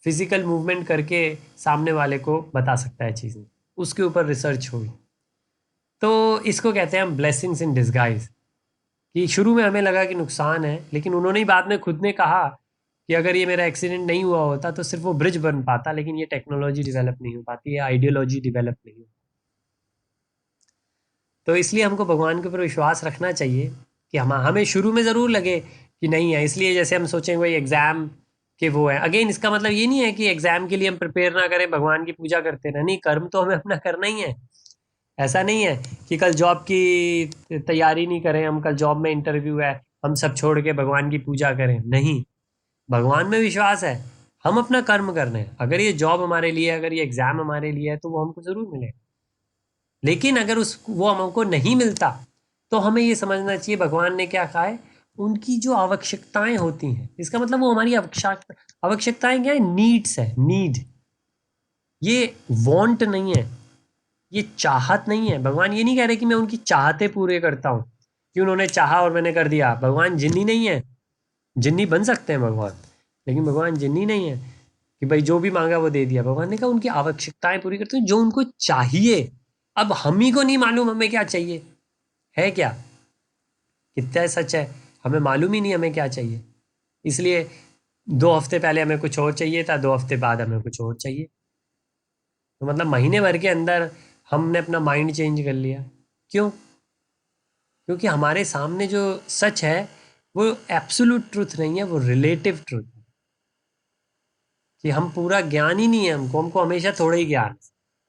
फिजिकल मूवमेंट करके सामने वाले को बता सकता है चीज़ें, उसके ऊपर रिसर्च हुई। तो इसको कहते हैं हम ब्लेसिंग्स इन डिस्गाइज, कि शुरू में हमें लगा कि नुकसान है, लेकिन उन्होंने ही बाद में खुद ने कहा कि अगर ये मेरा एक्सीडेंट नहीं हुआ होता तो सिर्फ वो ब्रिज बन पाता, लेकिन ये टेक्नोलॉजी डेवलप नहीं हो पाती, ये आइडियोलॉजी डेवलप नहीं हो। तो इसलिए हमको भगवान के ऊपर विश्वास रखना चाहिए कि हमें शुरू में ज़रूर लगे कि नहीं है, इसलिए जैसे हम सोचेंगे भाई एग्ज़ाम कि वो है। अगेन इसका मतलब ये नहीं है कि एग्जाम के लिए हम प्रिपेयर ना करें, भगवान की पूजा करते रहें, नहीं, कर्म तो हमें अपना करना ही है। ऐसा नहीं है कि कल जॉब की तैयारी नहीं करें हम, कल जॉब में इंटरव्यू है, हम सब छोड़ के भगवान की पूजा करें, नहीं। भगवान में विश्वास है, हम अपना कर्म कर रहे हैं। अगर ये जॉब हमारे लिए, अगर ये एग्जाम हमारे लिए है, तो वो हमको जरूर मिले। लेकिन अगर वो हमको नहीं मिलता, तो हमें ये समझना चाहिए भगवान ने क्या कहा है, उनकी जो आवश्यकताएं होती हैं, इसका मतलब वो हमारी आवश्यकताएं क्या है, नीड्स है, नीड। ये वांट नहीं है, ये चाहत नहीं है। भगवान ये नहीं कह रहे कि मैं उनकी चाहते पूरे करता हूँ कि उन्होंने चाहा और मैंने कर दिया। भगवान जिन्नी नहीं है, जिन्नी बन सकते हैं भगवान, लेकिन भगवान जिन्नी नहीं है कि भाई जो भी मांगा वो दे दिया। भगवान ने कहा उनकी आवश्यकताएं पूरी करते हैं, जो उनको चाहिए। अब हम ही को नहीं मालूम हमें क्या चाहिए, है क्या, कितना सच है, हमें मालूम ही नहीं हमें क्या चाहिए। इसलिए 2 हफ्ते पहले हमें कुछ और चाहिए था, 2 हफ्ते बाद हमें कुछ और चाहिए। तो मतलब महीने भर के अंदर हमने अपना माइंड चेंज कर लिया। क्यों? क्योंकि हमारे सामने जो सच है वो एब्सोल्यूट ट्रुथ नहीं है, वो रिलेटिव ट्रुथ है। कि हम पूरा ज्ञान ही नहीं है, हमको हमेशा थोड़ा ही ज्ञान,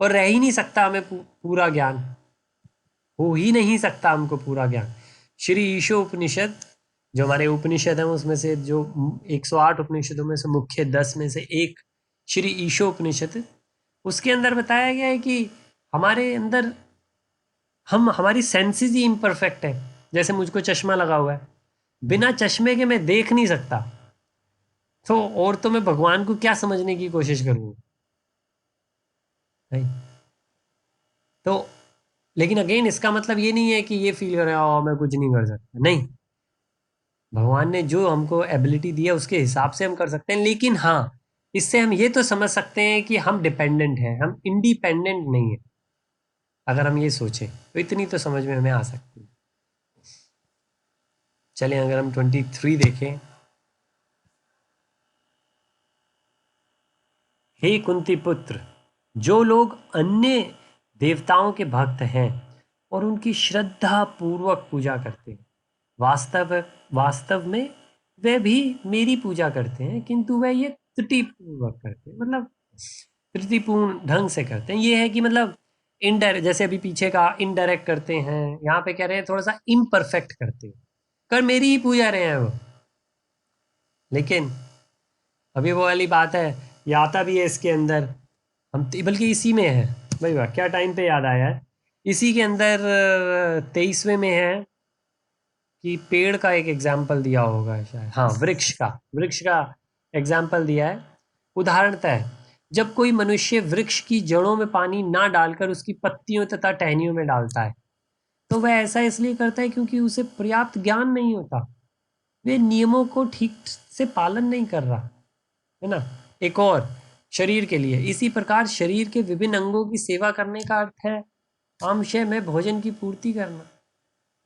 और रह ही नहीं सकता हमें पूरा ज्ञान, हो ही नहीं सकता हमको पूरा ज्ञान। श्री ईशो उपनिषद, जो हमारे उपनिषद हैं उसमें से जो 108 उपनिषदों में से मुख्य 10 में से एक श्री ईशो उपनिषद, उसके अंदर बताया गया है कि हमारे अंदर हमारी सेंसेस ही इम्परफेक्ट है। जैसे मुझको चश्मा लगा हुआ है, बिना चश्मे के मैं देख नहीं सकता, तो और तो मैं भगवान को क्या समझने की कोशिश करूँगा, नहीं। तो लेकिन अगेन इसका मतलब ये नहीं है कि ये फील कर रहे हो मैं कुछ नहीं कर सकता, नहीं। भगवान ने जो हमको एबिलिटी दी है उसके हिसाब से हम कर सकते हैं। लेकिन हाँ, इससे हम ये तो समझ सकते हैं कि हम डिपेंडेंट हैं, हम इंडिपेंडेंट नहीं है। अगर हम ये सोचें तो इतनी तो समझ में हमें आ सकती है। चलें अगर हम 23 देखें, हे कुंती पुत्र, जो लोग अन्य देवताओं के भक्त हैं और उनकी श्रद्धा पूर्वक पूजा करते हैं, वास्तव वास्तव में वे भी मेरी पूजा करते हैं, किंतु वे ये त्रुटिपूर्वक करते हैं, मतलब त्रुटिपूर्ण ढंग से करते हैं। ये है कि मतलब इनडायरेक्ट, जैसे अभी पीछे का इनडायरेक्ट करते हैं, यहाँ पे कह रहे हैं थोड़ा सा इम्परफेक्ट करते हैं, कर मेरी ही पूजा रहे हैं वो। लेकिन अभी वो वाली बात है, ये आता भी है इसके अंदर, हम बल्कि इसी में है भाई, वाह क्या टाइम पे याद आया है। इसी के अंदर 23वें में है कि पेड़ का एक एग्जाम्पल दिया होगा शायद, हाँ, वृक्ष का एग्जाम्पल दिया है। उदाहरणतः है, जब कोई मनुष्य वृक्ष की जड़ों में पानी ना डालकर उसकी पत्तियों तथा टहनियों में डालता है, तो वह ऐसा इसलिए करता है क्योंकि उसे पर्याप्त ज्ञान नहीं होता, वे नियमों को ठीक से पालन नहीं कर रहा है ना। एक और, शरीर के लिए इसी प्रकार शरीर के विभिन्न अंगों की सेवा करने का अर्थ है आमशय में भोजन की पूर्ति करना।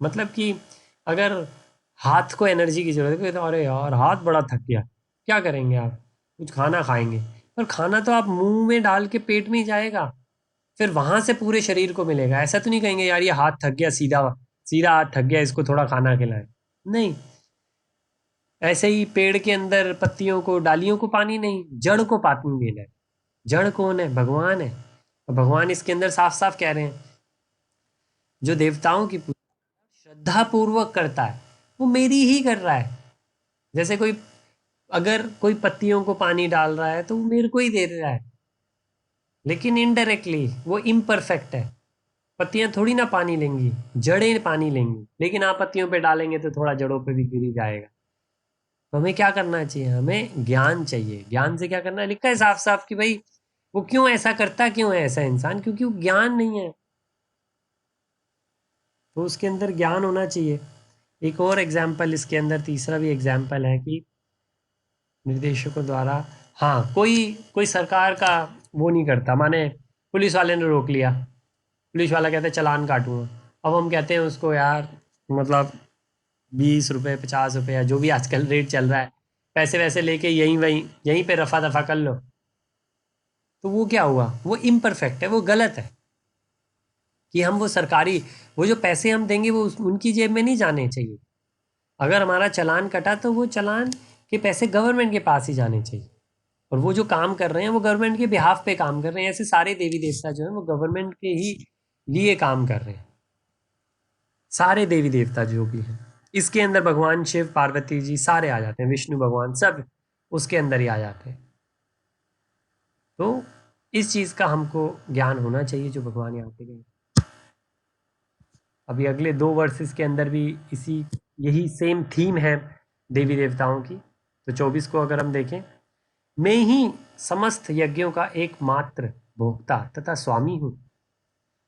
मतलब कि अगर हाथ को एनर्जी की जरूरत है तो अरे यार हाथ बड़ा थक गया, क्या करेंगे आप, कुछ खाना खाएंगे, पर खाना तो आप मुंह में डाल के पेट में ही जाएगा, फिर वहां से पूरे शरीर को मिलेगा। ऐसा तो नहीं कहेंगे यार ये हाथ थक गया, सीधा सीधा हाथ थक गया, इसको थोड़ा खाना खिलाएं, नहीं। ऐसे ही पेड़ के अंदर पत्तियों को, डालियों को पानी नहीं, जड़ को पानी देना है। जड़ कौन है? भगवान है। और भगवान इसके अंदर साफ साफ कह रहे हैं, जो देवताओं की श्रद्धा पूर्वक करता है वो मेरी ही कर रहा है। जैसे कोई, अगर कोई पत्तियों को पानी डाल रहा है तो वो मेरे को ही दे रहा है, लेकिन इनडायरेक्टली वो इम्परफेक्ट है। पत्तियां थोड़ी ना पानी लेंगी, जड़ें पानी लेंगी, लेकिन आप पत्तियों पे डालेंगे तो थोड़ा जड़ों पे भी गिर ही जाएगा। तो हमें क्या करना चाहिए? हमें ज्ञान चाहिए। ज्ञान से क्या करना है, लिखा है साफ साफ कि भाई वो क्यों ऐसा करता, क्यों है ऐसा इंसान, क्योंकि वो ज्ञान नहीं है, तो उसके अंदर ज्ञान होना चाहिए। एक और एग्जाम्पल इसके अंदर, तीसरा भी एग्जाम्पल है कि निर्देशकों द्वारा, हाँ, कोई कोई सरकार का वो नहीं करता, माने पुलिस वाले ने रोक लिया, पुलिस वाला कहता है चालान काटूंगा, अब हम कहते हैं उसको यार मतलब 20 रुपये 50 रुपये या जो भी आजकल रेट चल रहा है, पैसे वैसे लेके यहीं पे रफा दफा कर लो, तो वो क्या हुआ? वो इम्परफेक्ट है, वो गलत है। कि हम वो सरकारी, वो जो पैसे हम देंगे वो उनकी जेब में नहीं जाने चाहिए। अगर हमारा चालान कटा तो वो चालान कि पैसे गवर्नमेंट के पास ही जाने चाहिए, और वो जो काम कर रहे हैं वो गवर्नमेंट के बिहाफ पे काम कर रहे हैं। ऐसे सारे देवी देवता जो हैं वो गवर्नमेंट के ही लिए काम कर रहे हैं, सारे देवी देवता जो भी हैं। इसके अंदर भगवान शिव, पार्वती जी सारे आ जाते हैं, विष्णु भगवान सब उसके अंदर ही आ जाते हैं। तो इस चीज़ का हमको ज्ञान होना चाहिए जो भगवान यहाँ पे गए। अभी अगले 2 वर्सेस के अंदर भी यही सेम थीम है देवी देवताओं की। तो 24 को अगर हम देखें, मैं ही समस्त यज्ञों का एकमात्र भोक्ता तथा स्वामी हूँ,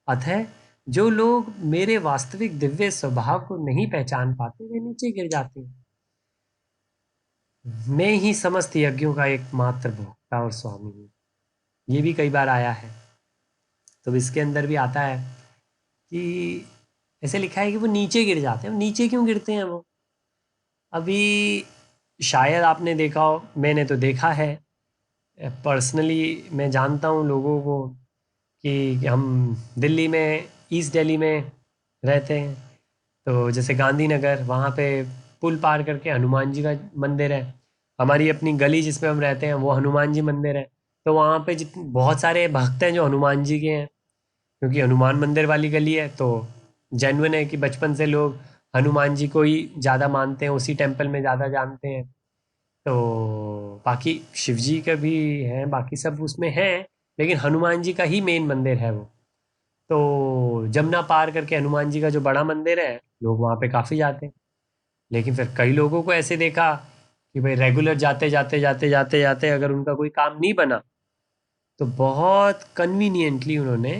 अतः जो लोग मेरे वास्तविक दिव्य स्वभाव को नहीं पहचान पाते वे नीचे गिर जाते हैं। मैं ही समस्त यज्ञों का एकमात्र भोक्ता और स्वामी हूँ, ये भी कई बार आया है। तो इसके अंदर भी आता है कि ऐसे लिखा है कि वो नीचे गिर जाते हैं। नीचे क्यों गिरते हैं वो? अभी शायद आपने देखा हो, मैंने तो देखा है पर्सनली, मैं जानता हूँ लोगों को कि हम दिल्ली में, ईस्ट दिल्ली में रहते हैं। तो जैसे गांधीनगर, वहाँ पे पुल पार करके हनुमान जी का मंदिर है। हमारी अपनी गली जिसमें हम रहते हैं वो हनुमान जी मंदिर है। तो वहाँ पे जितने बहुत सारे भक्त हैं जो हनुमान जी के हैं, क्योंकि हनुमान मंदिर वाली गली है। तो जेन्युइन है कि बचपन से लोग हनुमान जी को ही ज़्यादा मानते हैं, उसी टेम्पल में ज़्यादा जानते हैं। तो बाकी शिव जी का भी है, बाकी सब उसमें हैं, लेकिन हनुमान जी का ही मेन मंदिर है वो। तो जमुना पार करके हनुमान जी का जो बड़ा मंदिर है, लोग वहाँ पे काफ़ी जाते हैं। लेकिन फिर कई लोगों को ऐसे देखा कि भाई रेगुलर जाते जाते जाते जाते जाते अगर उनका कोई काम नहीं बना, तो बहुत कन्वीनियंटली उन्होंने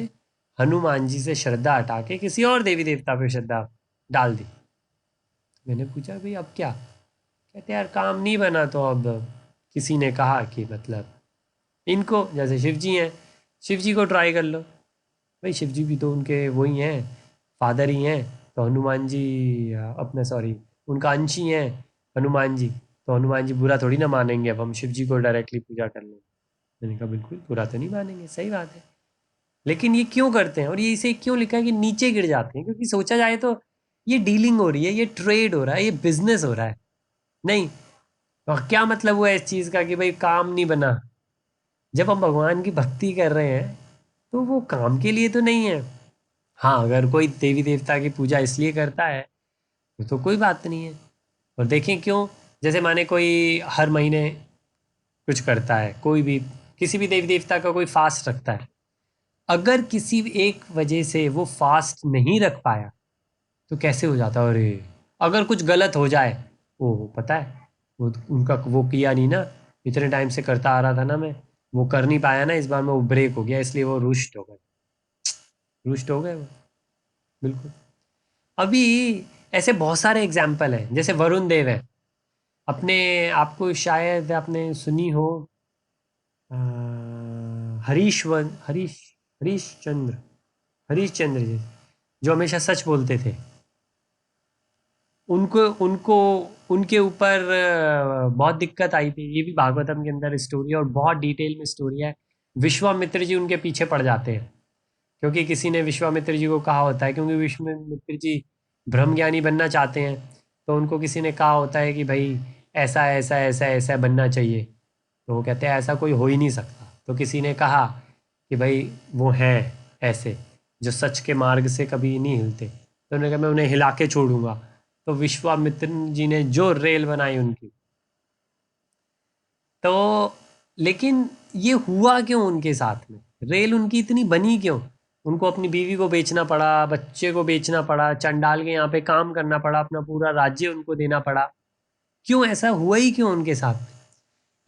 हनुमान जी से श्रद्धा हटा के किसी और देवी देवता पे श्रद्धा डाल दी। मैंने पूछा भाई अब क्या? कहते यार काम नहीं बना, तो अब किसी ने कहा कि मतलब इनको, जैसे शिव जी हैं, शिव जी को ट्राई कर लो। भाई शिव जी भी तो उनके वही हैं, फादर ही हैं। तो हनुमान जी अपना सॉरी उनका अंश ही हैं हनुमान जी। तो हनुमान जी बुरा थोड़ी ना मानेंगे अब हम शिव जी को डायरेक्टली पूजा कर लें। मैंने कहा बिल्कुल बुरा तो नहीं मानेंगे, सही बात है। लेकिन ये क्यों करते हैं, और ये इसे क्यों लिखा है कि नीचे गिर जाते हैं? क्योंकि सोचा जाए तो ये डीलिंग हो रही है, ये ट्रेड हो रहा है, ये बिजनेस हो रहा है। नहीं तो क्या मतलब हुआ इस चीज़ का कि भाई काम नहीं बना? जब हम भगवान की भक्ति कर रहे हैं तो वो काम के लिए तो नहीं है। हाँ, अगर कोई देवी देवता की पूजा इसलिए करता है तो कोई बात नहीं है। और देखें क्यों, जैसे माने कोई हर महीने कुछ करता है, कोई भी किसी भी देवी देवता का कोई फास्ट रखता है, अगर किसी एक वजह से वो फास्ट नहीं रख पाया तो कैसे हो जाता है? अरे अगर कुछ गलत हो जाए, वो पता है वो उनका वो किया नहीं ना, इतने टाइम से करता आ रहा था ना मैं, वो कर नहीं पाया ना, इस बार में वो ब्रेक हो गया इसलिए वो रुष्ट हो गए वो। बिल्कुल। अभी ऐसे बहुत सारे एग्जाम्पल हैं, जैसे वरुण देव है अपने, आपको शायद आपने सुनी हो अ, हरीश हरीश चंद्र जी, जो हमेशा सच बोलते थे। उनको उनको उनके ऊपर बहुत दिक्कत आई थी। ये भी भागवतम के अंदर स्टोरी है और बहुत डिटेल में स्टोरी है। विश्वामित्र जी उनके पीछे पड़ जाते हैं, क्योंकि किसी ने विश्वामित्र जी को कहा होता है, क्योंकि विश्वामित्र जी ब्रह्म ज्ञानी बनना चाहते हैं। तो उनको किसी ने कहा होता है कि भाई ऐसा ऐसा ऐसा ऐसा बनना चाहिए। तो वो कहते हैं ऐसा कोई हो ही नहीं सकता। तो किसी ने कहा कि भाई वो हैं ऐसे जो सच के मार्ग से कभी नहीं हिलते, तो उन्होंने कहा मैं उन्हें हिला के छोड़ूंगा। तो विश्वामित्र जी ने जो रेल बनाई उनकी, तो लेकिन ये हुआ क्यों उनके साथ में? रेल उनकी इतनी बनी क्यों? उनको अपनी बीवी को बेचना पड़ा, बच्चे को बेचना पड़ा, चंडाल के यहाँ पे काम करना पड़ा, अपना पूरा राज्य उनको देना पड़ा। क्यों ऐसा हुआ ही क्यों उनके साथ?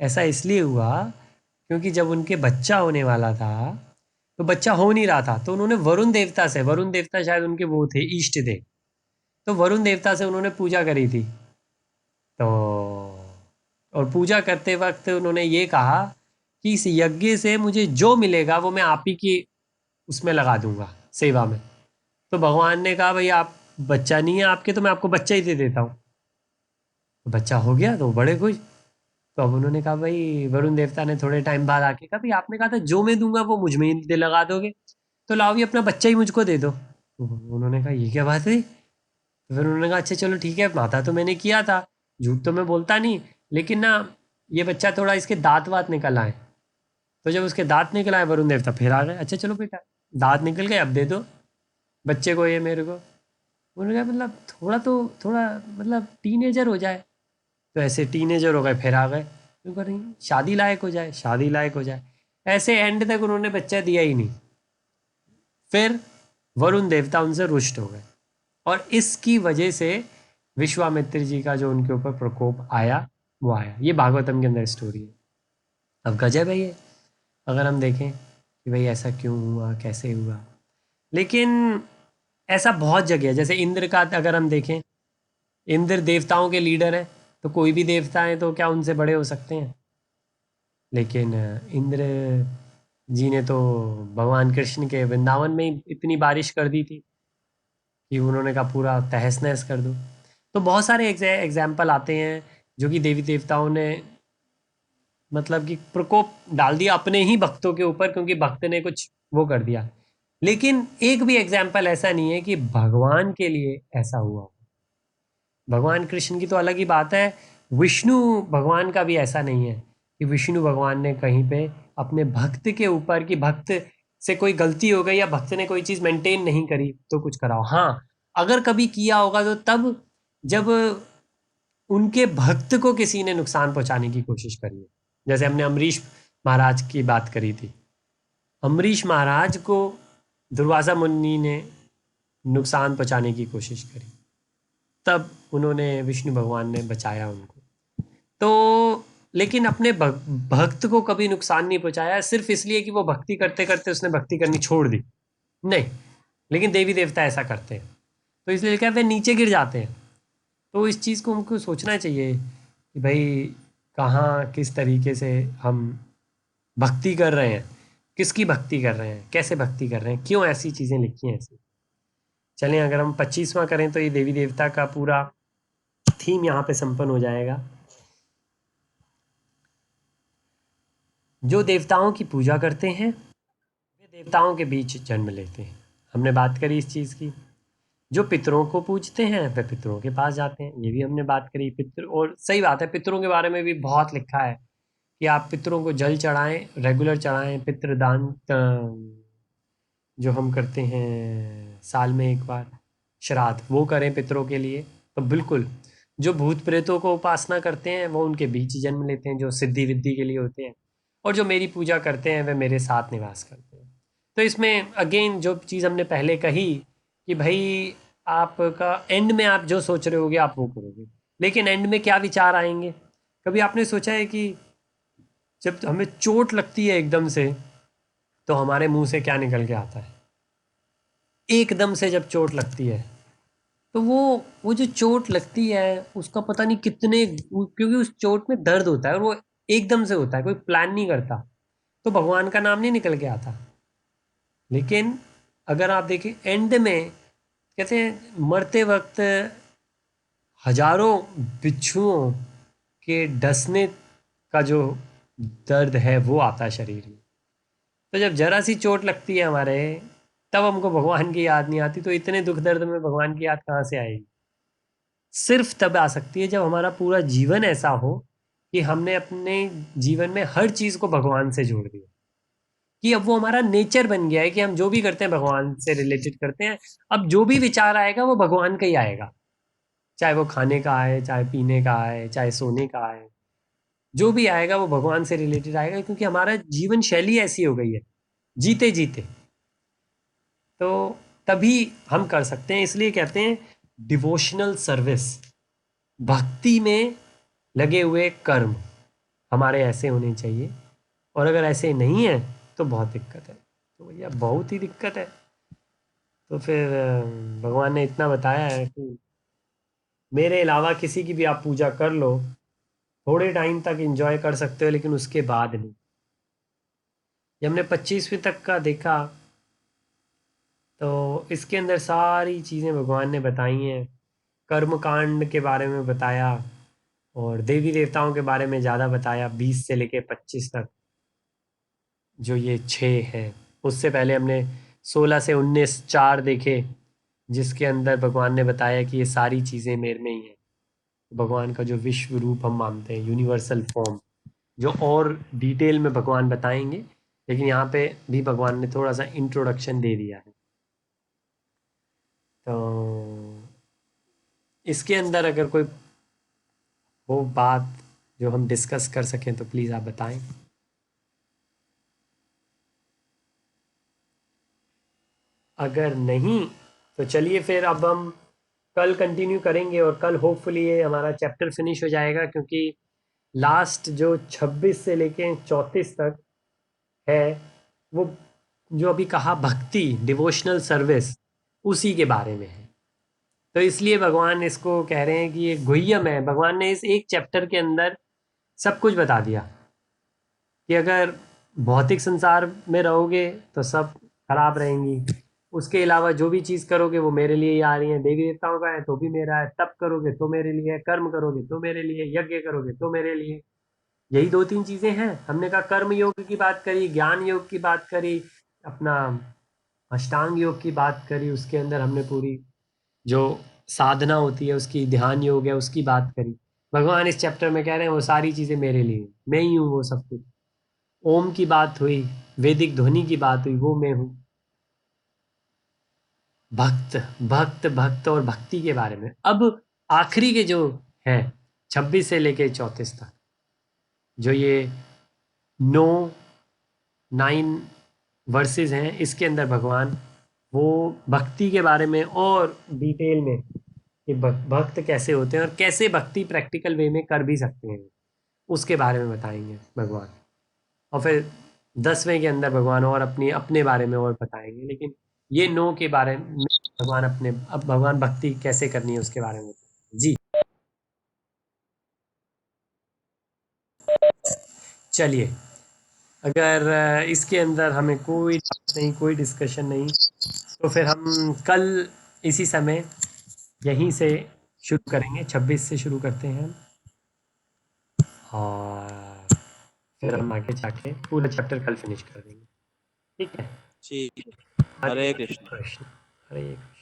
ऐसा इसलिए हुआ क्योंकि जब उनके बच्चा होने वाला था, तो बच्चा हो नहीं रहा था, तो उन्होंने वरुण देवता शायद उनके वो थे, इष्ट थे। तो वरुण देवता से उन्होंने पूजा करी थी। तो और पूजा करते वक्त उन्होंने ये कहा कि इस यज्ञ से मुझे जो मिलेगा वो मैं आप ही की उसमें लगा दूंगा, सेवा में। तो भगवान ने कहा भाई आप बच्चा नहीं है आपके, तो मैं आपको बच्चा ही दे देता हूँ। तो बच्चा हो गया तो बड़े खुश। तो अब उन्होंने कहा भाई, वरुण देवता ने थोड़े टाइम बाद आके कहा भाई आपने कहा था जो मैं दूंगा वो मुझ में ही दे लगा दोगे, तो लाओ ये अपना बच्चा ही मुझको दे दो। तो उन्होंने कहा ये क्या बात है? तो फिर उन्होंने कहा अच्छा चलो ठीक है, माता तो मैंने किया था, झूठ तो मैं बोलता नहीं, लेकिन ना ये बच्चा थोड़ा इसके दांत वात निकल आए, तो जब उसके दांत निकल आए वरुण देवता फिर आ गए, अच्छा चलो बेटा दांत निकल गए अब दे दो बच्चे को ये मेरे को। उन्होंने कहा मतलब थोड़ा मतलब टीनेजर हो जाए, तो ऐसे टीनेजर हो गए फिर आ गए, क्यों नहीं शादी लायक हो जाए, शादी लायक हो जाए, ऐसे एंड तक उन्होंने बच्चा दिया ही नहीं। फिर वरुण देवता उनसे रुष्ट हो गए और इसकी वजह से विश्वामित्र जी का जो उनके ऊपर प्रकोप आया वो आया। ये भागवतम के अंदर स्टोरी है। अब गजब है ये, अगर हम देखें कि भाई ऐसा क्यों हुआ, कैसे हुआ। लेकिन ऐसा बहुत जगह है, जैसे इंद्र का अगर हम देखें, इंद्र देवताओं के लीडर हैं, तो कोई भी देवता है तो क्या उनसे बड़े हो सकते हैं। लेकिन इंद्र जी ने तो भगवान कृष्ण के वृंदावन में ही इतनी बारिश कर दी थी कि उन्होंने कहा पूरा तहस नहस कर दो। तो बहुत सारे एग्जाम्पल आते हैं जो कि देवी देवताओं ने मतलब कि प्रकोप डाल दिया अपने ही भक्तों के ऊपर, क्योंकि भक्त ने कुछ वो कर दिया। लेकिन एक भी एग्जाम्पल ऐसा नहीं है कि भगवान के लिए ऐसा हुआ। भगवान कृष्ण की तो अलग ही बात है, विष्णु भगवान का भी ऐसा नहीं है कि विष्णु भगवान ने कहीं पे अपने भक्त के ऊपर कि भक्त से कोई गलती हो गई या भक्त ने कोई चीज़ मेंटेन नहीं करी तो कुछ कराओ। हाँ, अगर कभी किया होगा तो तब जब उनके भक्त को किसी ने नुकसान पहुंचाने की कोशिश करी है। जैसे हमने अम्बरीश महाराज की बात करी थी, अम्बरीश महाराज को दुर्वासा मुनि ने नुकसान पहुंचाने की कोशिश करी, तब उन्होंने विष्णु भगवान ने बचाया उनको। तो लेकिन अपने भक्त को कभी नुकसान नहीं पहुंचाया, सिर्फ इसलिए कि वो भक्ति करते करते उसने भक्ति करनी छोड़ दी, नहीं। लेकिन देवी देवता ऐसा करते हैं, तो इसलिए क्या वे नीचे गिर जाते हैं। तो इस चीज़ को हमको सोचना चाहिए कि भाई कहाँ किस तरीके से हम भक्ति कर रहे हैं, किसकी भक्ति कर रहे हैं, कैसे भक्ति कर रहे हैं, क्यों ऐसी चीज़ें लिखी हैं ऐसी। चलें, अगर हम 25वां करें तो ये देवी देवता का पूरा थीम यहाँ पे संपन्न हो जाएगा। जो देवताओं की पूजा करते हैं वे देवताओं के बीच जन्म लेते हैं। हमने बात करी इस चीज़ की। जो पितरों को पूजते हैं वे पितरों के पास जाते हैं, ये भी हमने बात करी। पितर, और सही बात है, पितरों के बारे में भी बहुत लिखा है कि आप पितरों को जल चढ़ाएं, रेगुलर चढ़ाएं। पितृदान जो हम करते हैं साल में एक बार श्राद्ध, वो करें पितरों के लिए। तो बिल्कुल, जो भूत प्रेतों को उपासना करते हैं वो उनके बीच जन्म लेते हैं, जो सिद्धि विद्धि के लिए होते हैं। और जो मेरी पूजा करते हैं वे मेरे साथ निवास करते हैं। तो इसमें अगेन जो चीज़ हमने पहले कही कि भाई आपका एंड में आप जो सोच रहे होगे आप वो करोगे, लेकिन एंड में क्या विचार आएंगे। कभी आपने सोचा है कि जब हमें चोट लगती है एकदम से तो हमारे मुंह से क्या निकल के आता है। एकदम से जब चोट लगती है तो वो जो चोट लगती है उसका पता नहीं कितने, क्योंकि उस चोट में दर्द होता है और वो एकदम से होता है, कोई प्लान नहीं करता, तो भगवान का नाम नहीं निकल के आता। लेकिन अगर आप देखें एंड में कहते हैं मरते वक्त हजारों बिच्छुओं के डसने का जो दर्द है वो आता है शरीर में। तो जब जरा सी चोट लगती है हमारे, तब हमको भगवान की याद नहीं आती। तो इतने दुख दर्द में भगवान की याद कहाँ से आएगी। सिर्फ तब आ सकती है जब हमारा पूरा जीवन ऐसा हो कि हमने अपने जीवन में हर चीज़ को भगवान से जोड़ दिया, कि अब वो हमारा नेचर बन गया है कि हम जो भी करते हैं भगवान से रिलेटेड करते हैं। अब जो भी विचार आएगा वो भगवान का ही आएगा, चाहे वो खाने का आए, चाहे पीने का आए, चाहे सोने का आए, जो भी आएगा वो भगवान से रिलेटेड आएगा, क्योंकि हमारा जीवन शैली ऐसी हो गई है जीते जीते। तो तभी हम कर सकते हैं। इसलिए कहते हैं डिवोशनल सर्विस, भक्ति में लगे हुए कर्म हमारे ऐसे होने चाहिए। और अगर ऐसे नहीं है तो बहुत दिक्कत है, तो भैया बहुत ही दिक्कत है। तो फिर भगवान ने इतना बताया है कि मेरे अलावा किसी की भी आप पूजा कर लो, थोड़े टाइम तक एंजॉय कर सकते हो, लेकिन उसके बाद नहीं। जब हमने 25वीं तक का देखा तो इसके अंदर सारी चीज़ें भगवान ने बताई हैं। कर्म कांड के बारे में बताया और देवी देवताओं के बारे में ज़्यादा बताया, 20 से लेके 25 तक जो ये 6 हैं। उससे पहले हमने 16 से 19 4 देखे, जिसके अंदर भगवान ने बताया कि ये सारी चीज़ें मेरे में ही हैं। भगवान का जो विश्व रूप हम मानते हैं, यूनिवर्सल फॉर्म, जो और डिटेल में भगवान बताएंगे, लेकिन यहाँ पे भी भगवान ने थोड़ा सा इंट्रोडक्शन दे दिया है। तो इसके अंदर अगर कोई वो बात जो हम डिस्कस कर सकें तो प्लीज़ आप बताएं। अगर नहीं तो चलिए फिर अब हम कल कंटिन्यू करेंगे, और कल होपफुली ये हमारा चैप्टर फिनिश हो जाएगा, क्योंकि लास्ट जो 26 से लेके 34 तक है वो जो अभी कहा भक्ति, डिवोशनल सर्विस, उसी के बारे में है। तो इसलिए भगवान इसको कह रहे हैं कि ये गुह्यम है। भगवान ने इस एक चैप्टर के अंदर सब कुछ बता दिया कि अगर भौतिक संसार में रहोगे तो सब खराब रहेंगी, उसके अलावा जो भी चीज़ करोगे वो मेरे लिए ही आ रही है। देवी देवताओं का है तो भी मेरा है, तप करोगे तो मेरे लिए है, कर्म करोगे तो मेरे लिए, यज्ञ करोगे तो मेरे लिए। यही 2-3 चीज़ें हैं। हमने कहा कर्म योग की बात करी, ज्ञान योग की बात करी, अपना अष्टांग योग की बात करी, उसके अंदर हमने पूरी जो साधना होती है उसकी, ध्यान योग है, उसकी बात करी। भगवान इस चैप्टर में कह रहे हैं वो सारी चीज़ें मेरे लिए, मैं ही हूँ वो सब कुछ। ओम की बात हुई, वैदिक ध्वनि की बात हुई, वो मैं हूँ। भक्त भक्त भक्त और भक्ति के बारे में। अब आखिरी के जो हैं 26 से लेके 34 तक, जो ये 9 वर्सेस हैं, इसके अंदर भगवान वो भक्ति के बारे में और डिटेल में कि भक्त कैसे होते हैं और कैसे भक्ति प्रैक्टिकल वे में कर भी सकते हैं, उसके बारे में बताएंगे भगवान। और फिर 10वें के अंदर भगवान और अपने बारे में और बताएंगे, लेकिन ये 9 के बारे में भगवान अब भगवान भक्ति कैसे करनी है उसके बारे में जी। चलिए, अगर इसके अंदर हमें कोई डाउट नहीं, कोई डिस्कशन नहीं, तो फिर हम कल इसी समय यहीं से शुरू करेंगे। 26 से शुरू करते हैं हम, और फिर हम आगे जाके पूरा चैप्टर कल फिनिश कर देंगे। ठीक है। ठीक है। हरे हरे कृष्ण। कृष्ण, हरे कृष्ण।